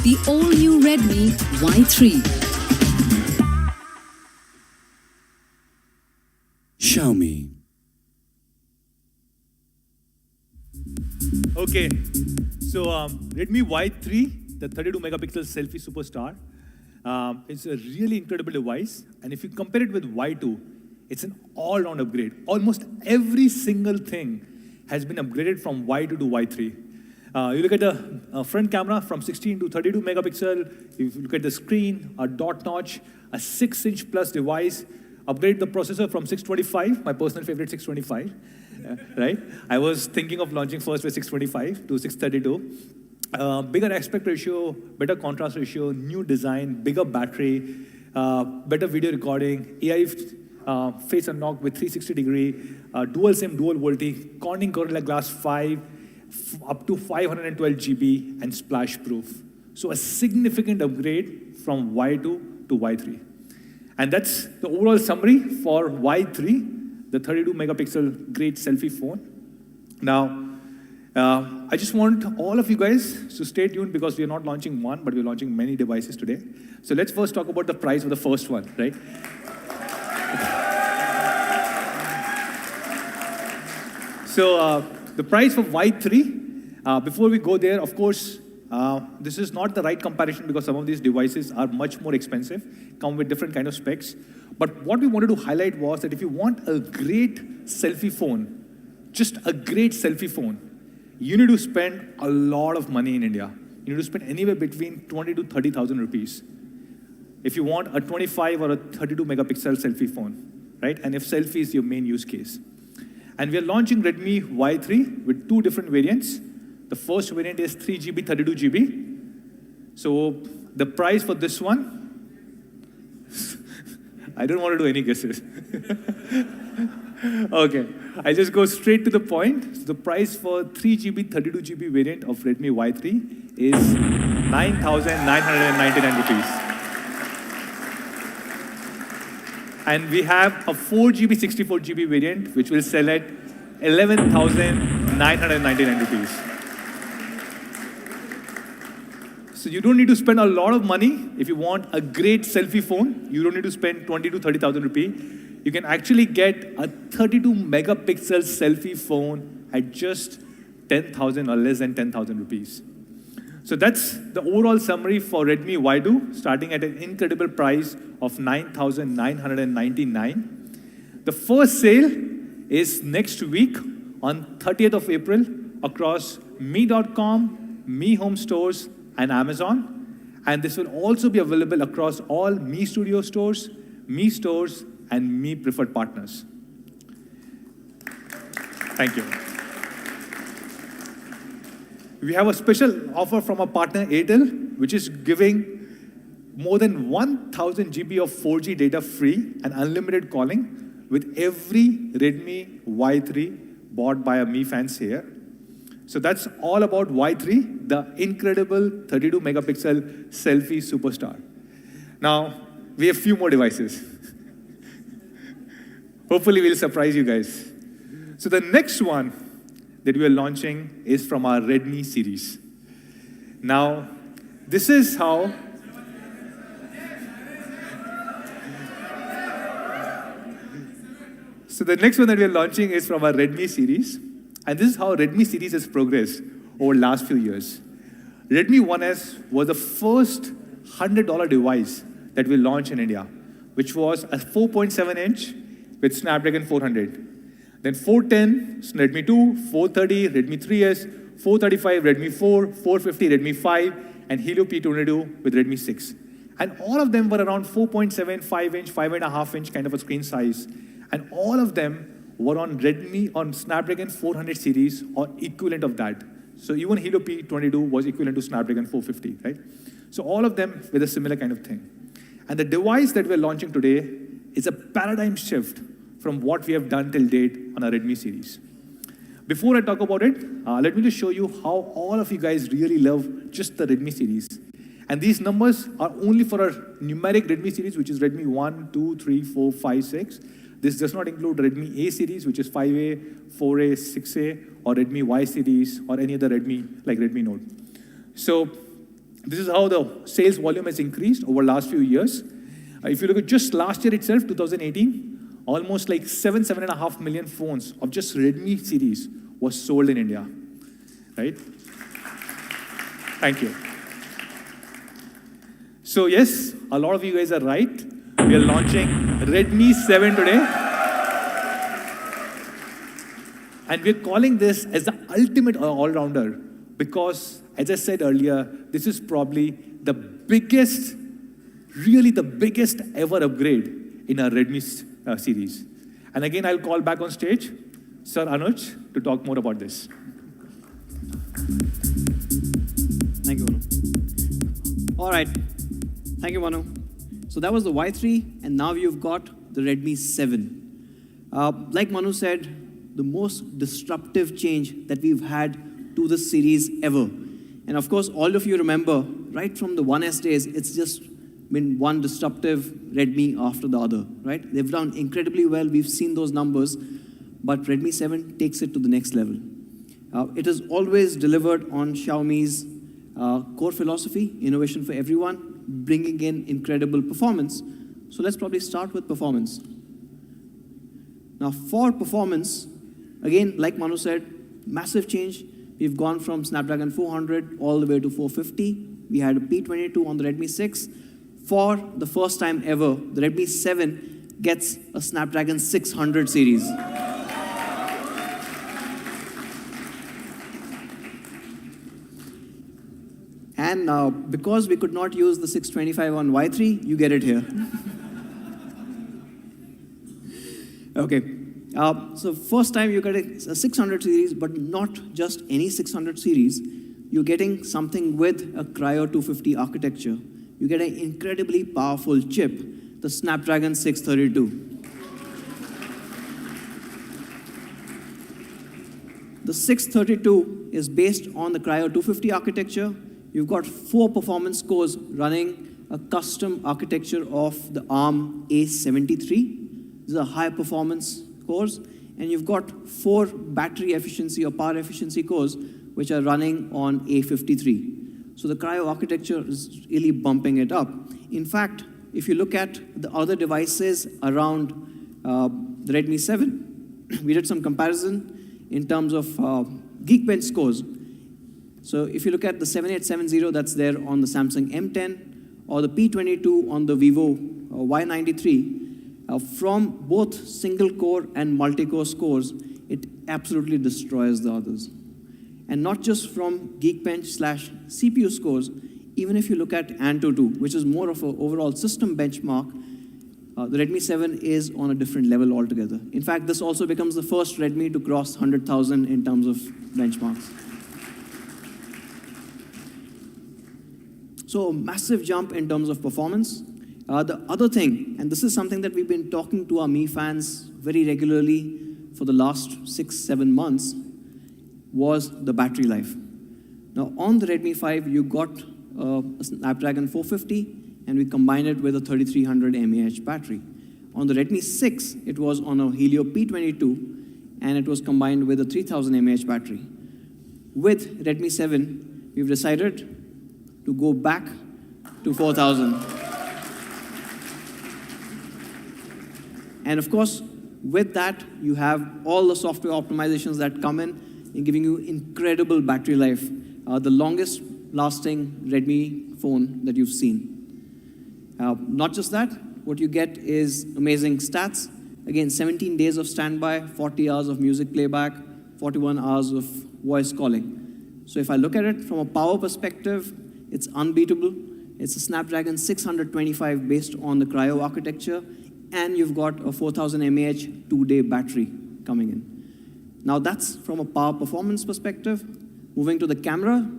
The all-new Redmi Y3. Xiaomi. Okay, so Redmi Y3, the 32 megapixel selfie superstar, is a really incredible device. And if you compare it with Y2, it's an all-round upgrade. Almost every single thing has been upgraded from Y2 to Y3. You look at the front camera from 16 to 32 megapixel. If you look at the screen, a dot notch, a 6-inch plus device. Upgrade the processor from 625, my personal favorite 625, right? I was thinking of launching first with 625 to 632. Bigger aspect ratio, better contrast ratio, new design, bigger battery, better video recording, AI face unlock with 360-degree, dual SIM, dual VoLTE, Corning Gorilla Glass 5, up to 512 GB, and splash proof. So a significant upgrade from Y2 to Y3. And that's the overall summary for Y3, the 32 megapixel great selfie phone. Now, I just want all of you guys to stay tuned because we're not launching one, but we're launching many devices today. So let's first talk about the price of the first one, right? So the price for Y3, before we go there, of course, this is not the right comparison because some of these devices are much more expensive, come with different kind of specs. But what we wanted to highlight was that if you want a great selfie phone, just a great selfie phone, you need to spend a lot of money in India. You need to spend anywhere between 20 to 30,000 rupees if you want a 25 or a 32 megapixel selfie phone, right? And if selfie is your main use case. And we are launching Redmi Y3 with two different variants. The first variant is 3GB, 32GB. So the price for this one, I don't want to do any guesses. Okay, I'll just go straight to the point. So the price for 3GB, 32GB variant of Redmi Y3 is 9,999 rupees. And we have a 4GB, 64GB variant, which will sell at 11,999 rupees. So you don't need to spend a lot of money if you want a great selfie phone. You don't need to spend 20 to 30,000 rupees. You can actually get a 32 megapixel selfie phone at just 10,000 or less than 10,000 rupees. So that's the overall summary for Redmi Y2, starting at an incredible price of 9,999. The first sale is next week on 30th of April across me.com, Me Home Stores, and Amazon. And this will also be available across all Me Studio stores, Me Stores, and Me Preferred Partners. Thank you. We have a special offer from our partner Airtel, which is giving more than 1,000 GB of 4G data free and unlimited calling with every Redmi Y3 bought by our Me fans here. So that's all about Y3, the incredible 32 megapixel selfie superstar. Now, we have a few more devices. Hopefully, we'll surprise you guys. So the next one that we are launching is from our Redmi series. Now, this is how So the next one that we are launching is from our Redmi series. And this is how Redmi series has progressed over the last few years. Redmi 1S was the first $100 device that we launched in India, which was a 4.7-inch with Snapdragon 400. Then 410, Redmi 2, 430, Redmi 3S, 435, Redmi 4, 450, Redmi 5, and Helio P22 with Redmi 6. And all of them were around 4.7, 5-inch, 5.5-inch kind of a screen size. And all of them were on Snapdragon 400 series or equivalent of that. So even Helio P22 was equivalent to Snapdragon 450, right? So all of them with a similar kind of thing. And the device that we're launching today is a paradigm shift from what we have done till date on our Redmi series. Before I talk about it, let me just show you how all of you guys really love just the Redmi series. And these numbers are only for our numeric Redmi series, which is Redmi 1, 2, 3, 4, 5, 6. This does not include Redmi A series, which is 5A, 4A, 6A, or Redmi Y series, or any other Redmi, like Redmi Note. So this is how the sales volume has increased over the last few years. If you look at just last year itself, 2018, almost like 7.5 million phones of just Redmi series was sold in India, right? Thank you. So yes, a lot of you guys are right. We are launching Redmi 7 today. And we're calling this as the ultimate all-rounder because, as I said earlier, this is probably the biggest, really the biggest ever upgrade in our Redmi series. And again, I'll call back on stage Sir Anuj to talk more about this. Thank you, Manu. All right. Thank you, Manu. So that was the Y3, and now you've got the Redmi 7. Like Manu said, the most disruptive change that we've had to this series ever. And of course, all of you remember, right from the 1S days, it's just been one disruptive Redmi after the other, right? They've done incredibly well. We've seen those numbers, but Redmi 7 takes it to the next level. It has always delivered on Xiaomi's core philosophy, innovation for everyone, bringing in incredible performance. So let's probably start with performance. Now for performance, again, like Manu said, massive change. We've gone from Snapdragon 400 all the way to 450. We had a P22 on the Redmi 6. For the first time ever, the Redmi 7 gets a Snapdragon 600 series. And because we could not use the 625 on Y3, you get it here. Okay. So first time you get a 600 series, but not just any 600 series. You're getting something with a Cryo 250 architecture. You get an incredibly powerful chip, the Snapdragon 632. The 632 is based on the Cryo 250 architecture. You've got 4 performance cores running a custom architecture of the ARM A73. These are high performance cores. And you've got 4 battery efficiency or power efficiency cores, which are running on A53. So the Cryo architecture is really bumping it up. In fact, if you look at the other devices around the Redmi 7, we did some comparison in terms of Geekbench scores. So if you look at the 7870 that's there on the Samsung M10 or the P22 on the Vivo Y93, from both single core and multi-core scores, it absolutely destroys the others. And not just from Geekbench/CPU scores, even if you look at Antutu, which is more of an overall system benchmark, the Redmi 7 is on a different level altogether. In fact, this also becomes the first Redmi to cross 100,000 in terms of benchmarks. So massive jump in terms of performance. The other thing, and this is something that we've been talking to our Mi fans very regularly for the last 6-7 months, was the battery life. Now on the Redmi 5, you got a Snapdragon 450, and we combined it with a 3300 mAh battery. On the Redmi 6, it was on a Helio P22, and it was combined with a 3000 mAh battery. With Redmi 7, we've decided to go back to 4000. And of course, with that, you have all the software optimizations that come in giving you incredible battery life, the longest lasting Redmi phone that you've seen. Not just that, what you get is amazing stats. Again, 17 days of standby, 40 hours of music playback, 41 hours of voice calling. So if I look at it from a power perspective, it's unbeatable. It's a Snapdragon 625 based on the Cryo architecture, and you've got a 4000 mAh 2-day battery coming in. Now that's from a power performance perspective. Moving to the camera,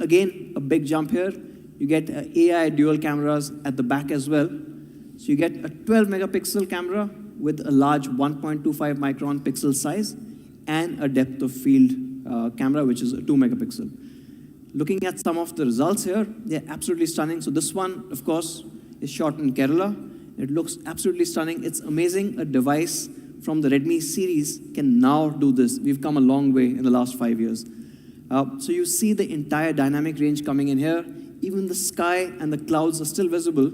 again, a big jump here. You get AI dual cameras at the back as well. So you get a 12 megapixel camera with a large 1.25 micron pixel size and a depth of field camera, which is a 2 megapixel. Looking at some of the results here, they're absolutely stunning. So this one, of course, is shot in Kerala. It looks absolutely stunning. It's amazing a device from the Redmi series can now do this. We've come a long way in the last 5 years. So you see the entire dynamic range coming in here. Even the sky and the clouds are still visible.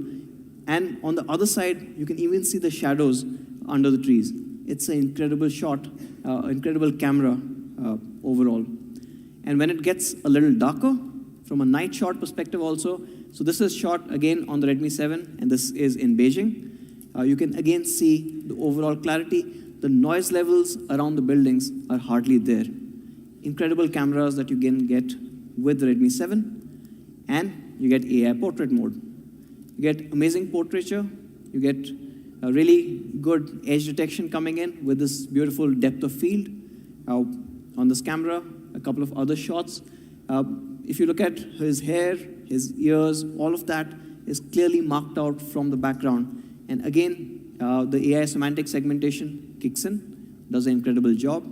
And on the other side, you can even see the shadows under the trees. It's an incredible shot, incredible camera overall. And when it gets a little darker, from a night shot perspective also, so this is shot again on the Redmi 7, and this is in Beijing. You can again see the overall clarity. The noise levels around the buildings are hardly there. Incredible cameras that you can get with the Redmi 7, and you get AI portrait mode. You get amazing portraiture. You get a really good edge detection coming in with this beautiful depth of field on this camera. A couple of other shots. If you look at his hair, his ears, all of that is clearly marked out from the background. And again, the AI semantic segmentation kicks in, does an incredible job.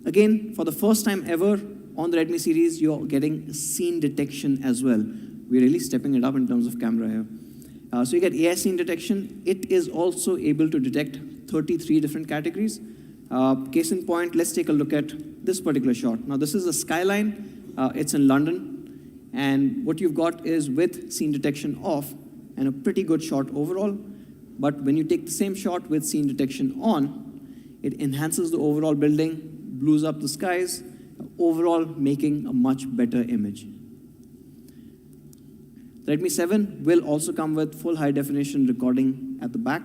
Again, for the first time ever on the Redmi series, you're getting scene detection as well. We're really stepping it up in terms of camera here. So you get AI scene detection. It is also able to detect 33 different categories. Case in point, let's take a look at this particular shot. Now, this is a skyline. It's in London. And what you've got is with scene detection off and a pretty good shot overall. But when you take the same shot with scene detection on, it enhances the overall building, blues up the skies, overall making a much better image. The Redmi 7 will also come with full high-definition recording at the back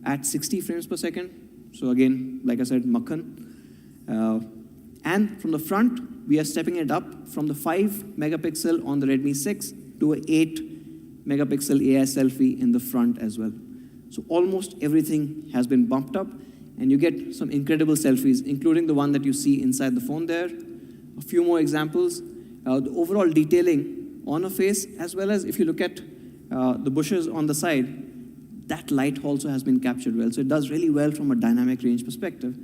at 60 frames per second. So again, like I said, Makhan. And from the front, we are stepping it up from the 5 megapixel on the Redmi 6 to an 8 megapixel AI selfie in the front as well. So almost everything has been bumped up, and you get some incredible selfies, including the one that you see inside the phone there. A few more examples. The overall detailing on a face, as well as if you look at the bushes on the side, that light also has been captured well. So it does really well from a dynamic range perspective.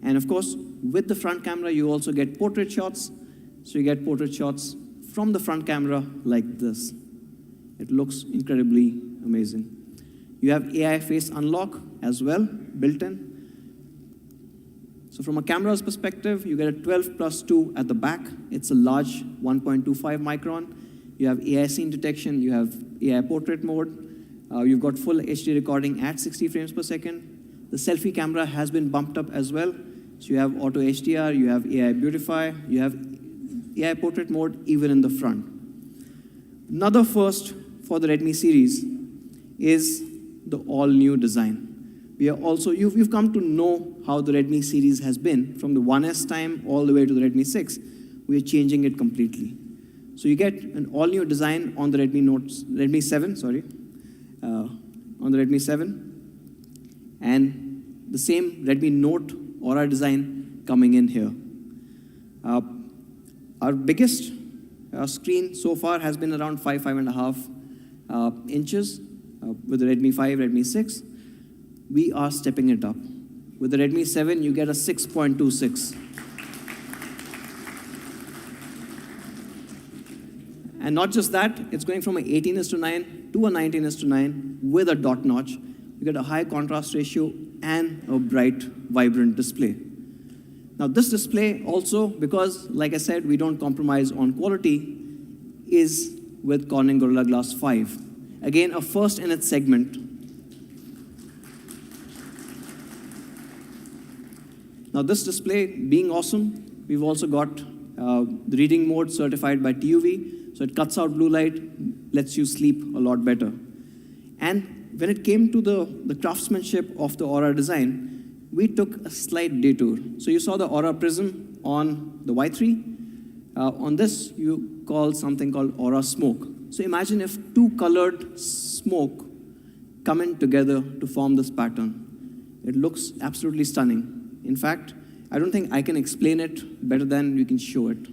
And of course, with the front camera, you also get portrait shots. So you get portrait shots from the front camera like this. It looks incredibly amazing. You have AI face unlock as well, built in. So from a camera's perspective, you get a 12+2 at the back. It's a large 1.25 micron. You have AI scene detection. You have AI portrait mode. You've got full HD recording at 60 frames per second. The selfie camera has been bumped up as well. So you have auto HDR, you have AI beautify, you have AI portrait mode even in the front. Another first for the Redmi series is the all-new design. You've come to know how the Redmi series has been from the 1S time all the way to the Redmi 6. We are changing it completely. So you get an all-new design on the Redmi 7, on the Redmi 7, and the same Redmi Note Aura design coming in here. Our biggest screen so far has been around 5.5 inches with the Redmi 5, Redmi 6. We are stepping it up. With the Redmi 7, you get a 6.26. And not just that, it's going from an 18:9 to a 19:9 with a dot notch. You get a high contrast ratio and a bright, vibrant display. Now this display also, because like I said, we don't compromise on quality, is with Corning Gorilla Glass 5. Again, a first in its segment. Now this display being awesome, we've also got the reading mode certified by TUV. So it cuts out blue light, lets you sleep a lot better. And when it came to the craftsmanship of the Aura design, we took a slight detour. So you saw the Aura prism on the Y3. On this, you call something called Aura smoke. So imagine if two colored smoke come in together to form this pattern. It looks absolutely stunning. In fact, I don't think I can explain it better than we can show it.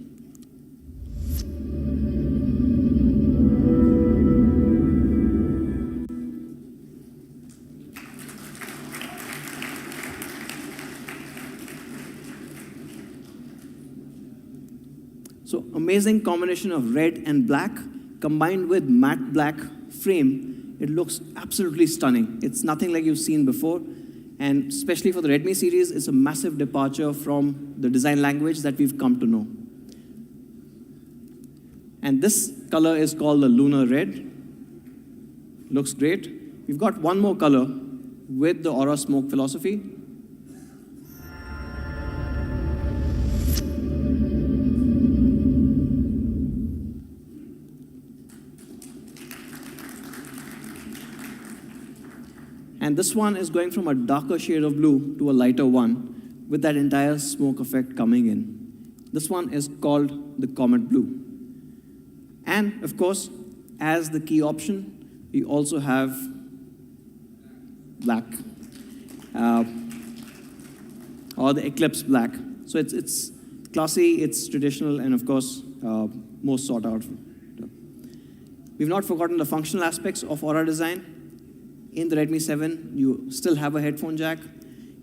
So amazing combination of red and black combined with matte black frame. It looks absolutely stunning. It's nothing like you've seen before. And especially for the Redmi series, it's a massive departure from the design language that we've come to know. And this color is called the Lunar Red. Looks great. We've got one more color with the Aura Smoke philosophy. And this one is going from a darker shade of blue to a lighter one with that entire smoke effect coming in. This one is called the Comet Blue. And of course, as the key option, we also have black, or the Eclipse Black. So it's classy, it's traditional, and of course, most sought out. We've not forgotten the functional aspects of Aura design. In the Redmi 7, you still have a headphone jack,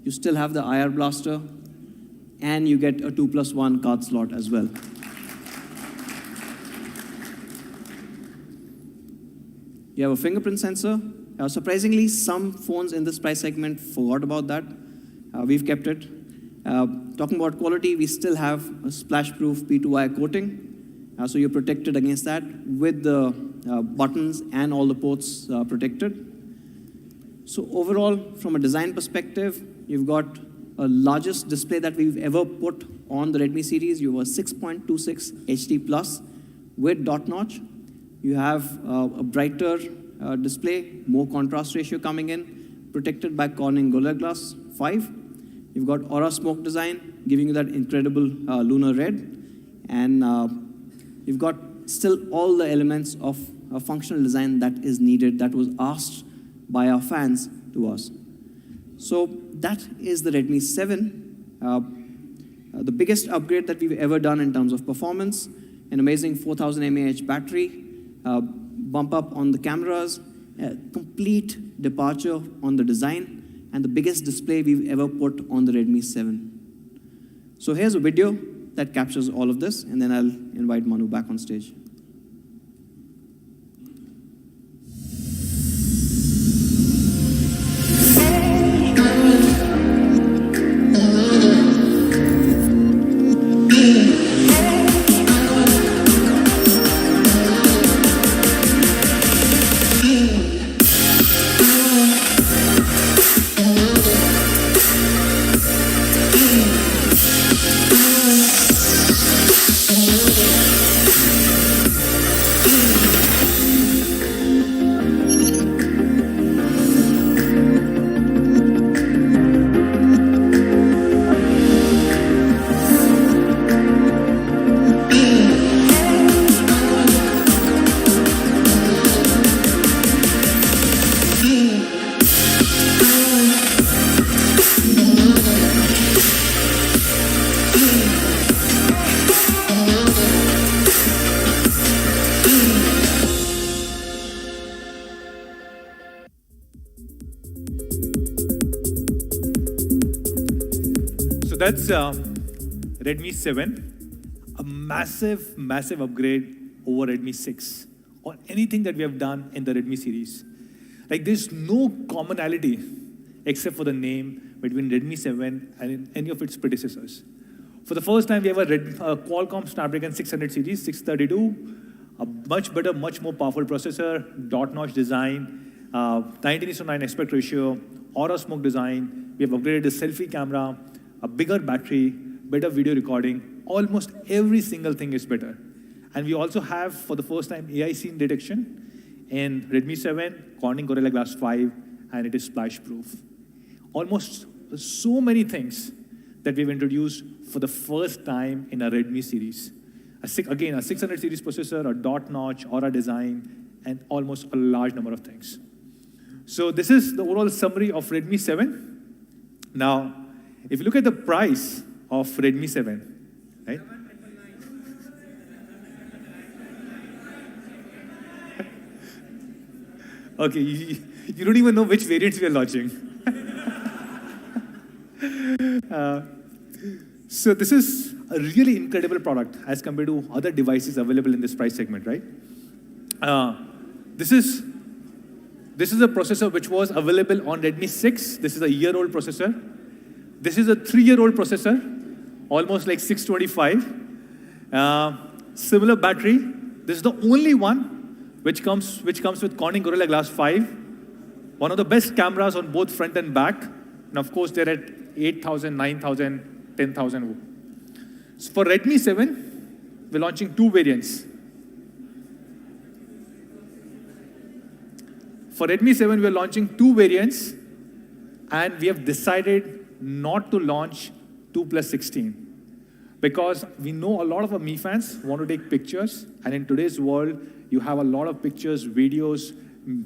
you still have the IR blaster, and you get a 2+1 card slot as well. You have a fingerprint sensor. Surprisingly, some phones in this price segment forgot about that. We've kept it. Talking about quality, we still have a splash-proof P2I coating. So you're protected against that with the buttons and all the ports protected. So overall, from a design perspective, you've got a largest display that we've ever put on the Redmi series. You have a 6.26 HD Plus with dot notch. You have a brighter display, more contrast ratio coming in, protected by Corning Gorilla Glass 5. You've got Aura Smoke design, giving you that incredible lunar red. And you've got still all the elements of a functional design that is needed, that was asked by our fans to us. So that is the Redmi 7, the biggest upgrade that we've ever done in terms of performance, an amazing 4000 mAh battery, bump up on the cameras, complete departure on the design, and the biggest display we've ever put on the Redmi 7. So here's a video that captures all of this, and then I'll invite Manu back on stage. That's Redmi 7, a massive, massive upgrade over Redmi 6 or anything that we have done in the Redmi series. Like there's no commonality except for the name between Redmi 7 and any of its predecessors. For the first time, we have a Qualcomm Snapdragon 600 series, 632, a much better, much more powerful processor, dot-notch design, 19:9 aspect ratio, Aura Smoke design. We have upgraded the selfie camera, a bigger battery, better video recording. Almost every single thing is better. And we also have, for the first time, AI scene detection in Redmi 7, Corning Gorilla Glass 5, and it is splash proof. Almost so many things that we've introduced for the first time in a Redmi series. Again, a 600 series processor, a dot notch, Aura design, and almost a large number of things. So this is the overall summary of Redmi 7. Now, if you look at the price of Redmi 7, right? Okay, you don't even know which variants we are launching. So this is a really incredible product as compared to other devices available in this price segment, right? This is a processor which was available on Redmi 6. This is a year-old processor. This is a 3-year-old processor, almost like 625. Similar battery. This is the only one which comes with Corning Gorilla Glass 5. One of the best cameras on both front and back. And of course, they're at 8,000, 9,000, 10,000. So for Redmi 7, we're launching 2 variants. For Redmi 7, we're launching 2 variants, and we have decided not to launch 2 plus 16. Because we know a lot of our Mi fans want to take pictures, and in today's world, you have a lot of pictures, videos,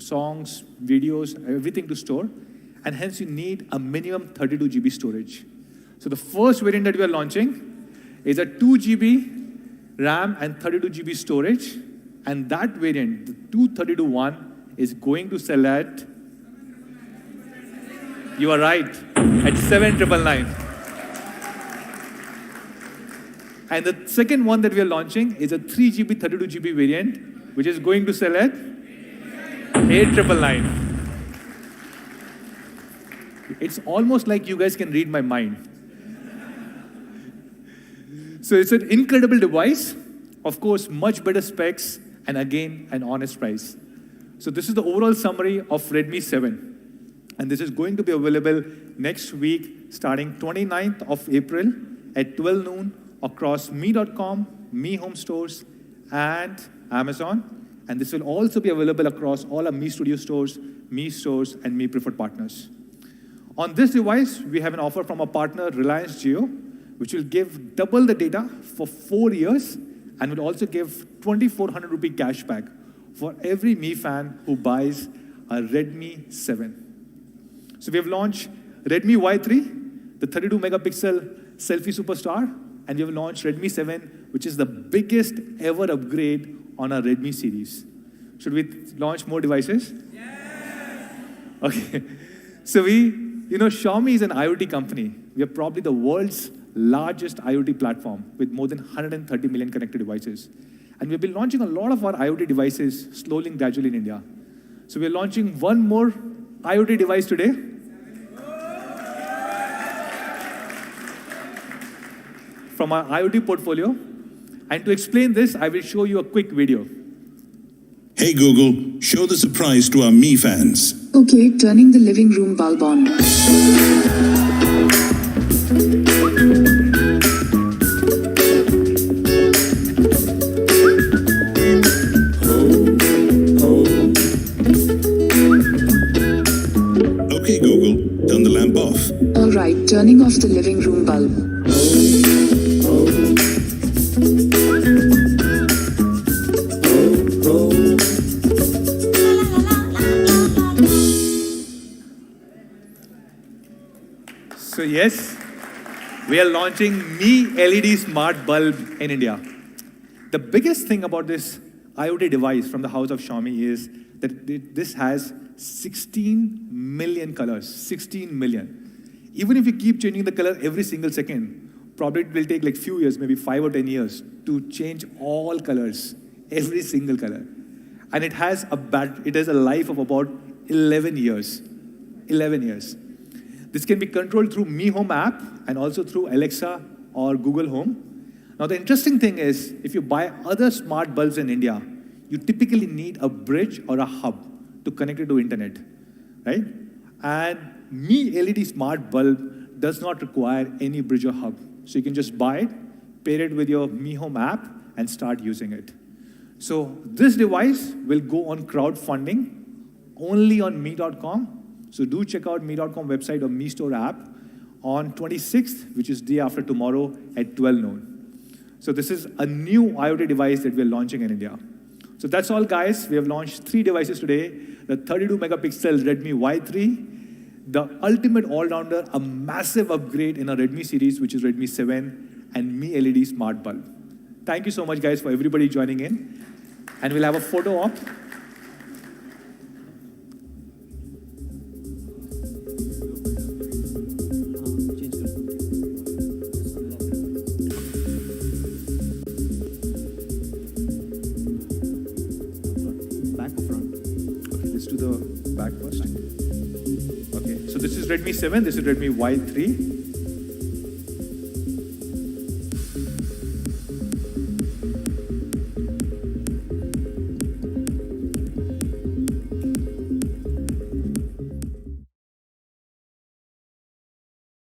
songs, videos, everything to store, and hence you need a minimum 32 GB storage. So the first variant that we are launching is a 2 GB RAM and 32 GB storage, and that variant, the 232 one, is going to sell at, you are right, at 7,999. And the second one that we are launching is a 3 GB, 32 GB variant, which is going to sell at 8,999. It's almost like you guys can read my mind. So it's an incredible device, of course, much better specs, and again, an honest price. So this is the overall summary of Redmi 7. And this is going to be available next week, starting 29th of April at 12 noon across Mi.com, Mi Home Stores, and Amazon. And this will also be available across all our Mi Studio stores, Mi Stores, and Mi Preferred Partners. On this device, we have an offer from our partner, Reliance Jio, which will give double the data for 4 years, and will also give 2,400 rupee cashback for every Mi fan who buys a Redmi 7. So we have launched Redmi Y3, the 32 megapixel selfie superstar, and we have launched Redmi 7, which is the biggest ever upgrade on our Redmi series. Should we launch more devices? Yes! Okay. So Xiaomi is an IoT company. We are probably the world's largest IoT platform with more than 130 million connected devices. And we've been launching a lot of our IoT devices slowly and gradually in India. So we're launching one more IoT device today. From our IoT portfolio. And to explain this, I will show you a quick video. Hey Google, show the surprise to our Mi fans. Okay, turning the living room bulb on. Okay Google, turn the lamp off. Alright, turning off the living room bulb. So yes, we are launching Mi LED Smart Bulb in India. The biggest thing about this IoT device from the house of Xiaomi is that this has 16 million colors, 16 million. Even if you keep changing the color every single second, probably it will take like few years, maybe 5 or 10 years, to change all colors, every single color. And it has a life of about 11 years. 11 years. This can be controlled through Mi Home app and also through Alexa or Google Home. Now the interesting thing is, if you buy other smart bulbs in India, you typically need a bridge or a hub to connect it to internet, right? And Mi LED Smart Bulb does not require any bridge or hub. So you can just buy it, pair it with your Mi Home app, and start using it. So this device will go on crowdfunding only on me.com. So do check out me.com website or Me Store app on 26th, which is day after tomorrow at 12 noon. So this is a new IoT device that we're launching in India. So that's all, guys. We have launched 3 devices today. The 32 megapixel Redmi Y3, the ultimate all-rounder, a massive upgrade in our Redmi series, which is Redmi 7, and Mi LED Smart Bulb. Thank you so much, guys, for everybody joining in. And we'll have a photo op. Back or front? Okay, let's do the back first. Okay, so this is Redmi 7, this is Redmi Y3.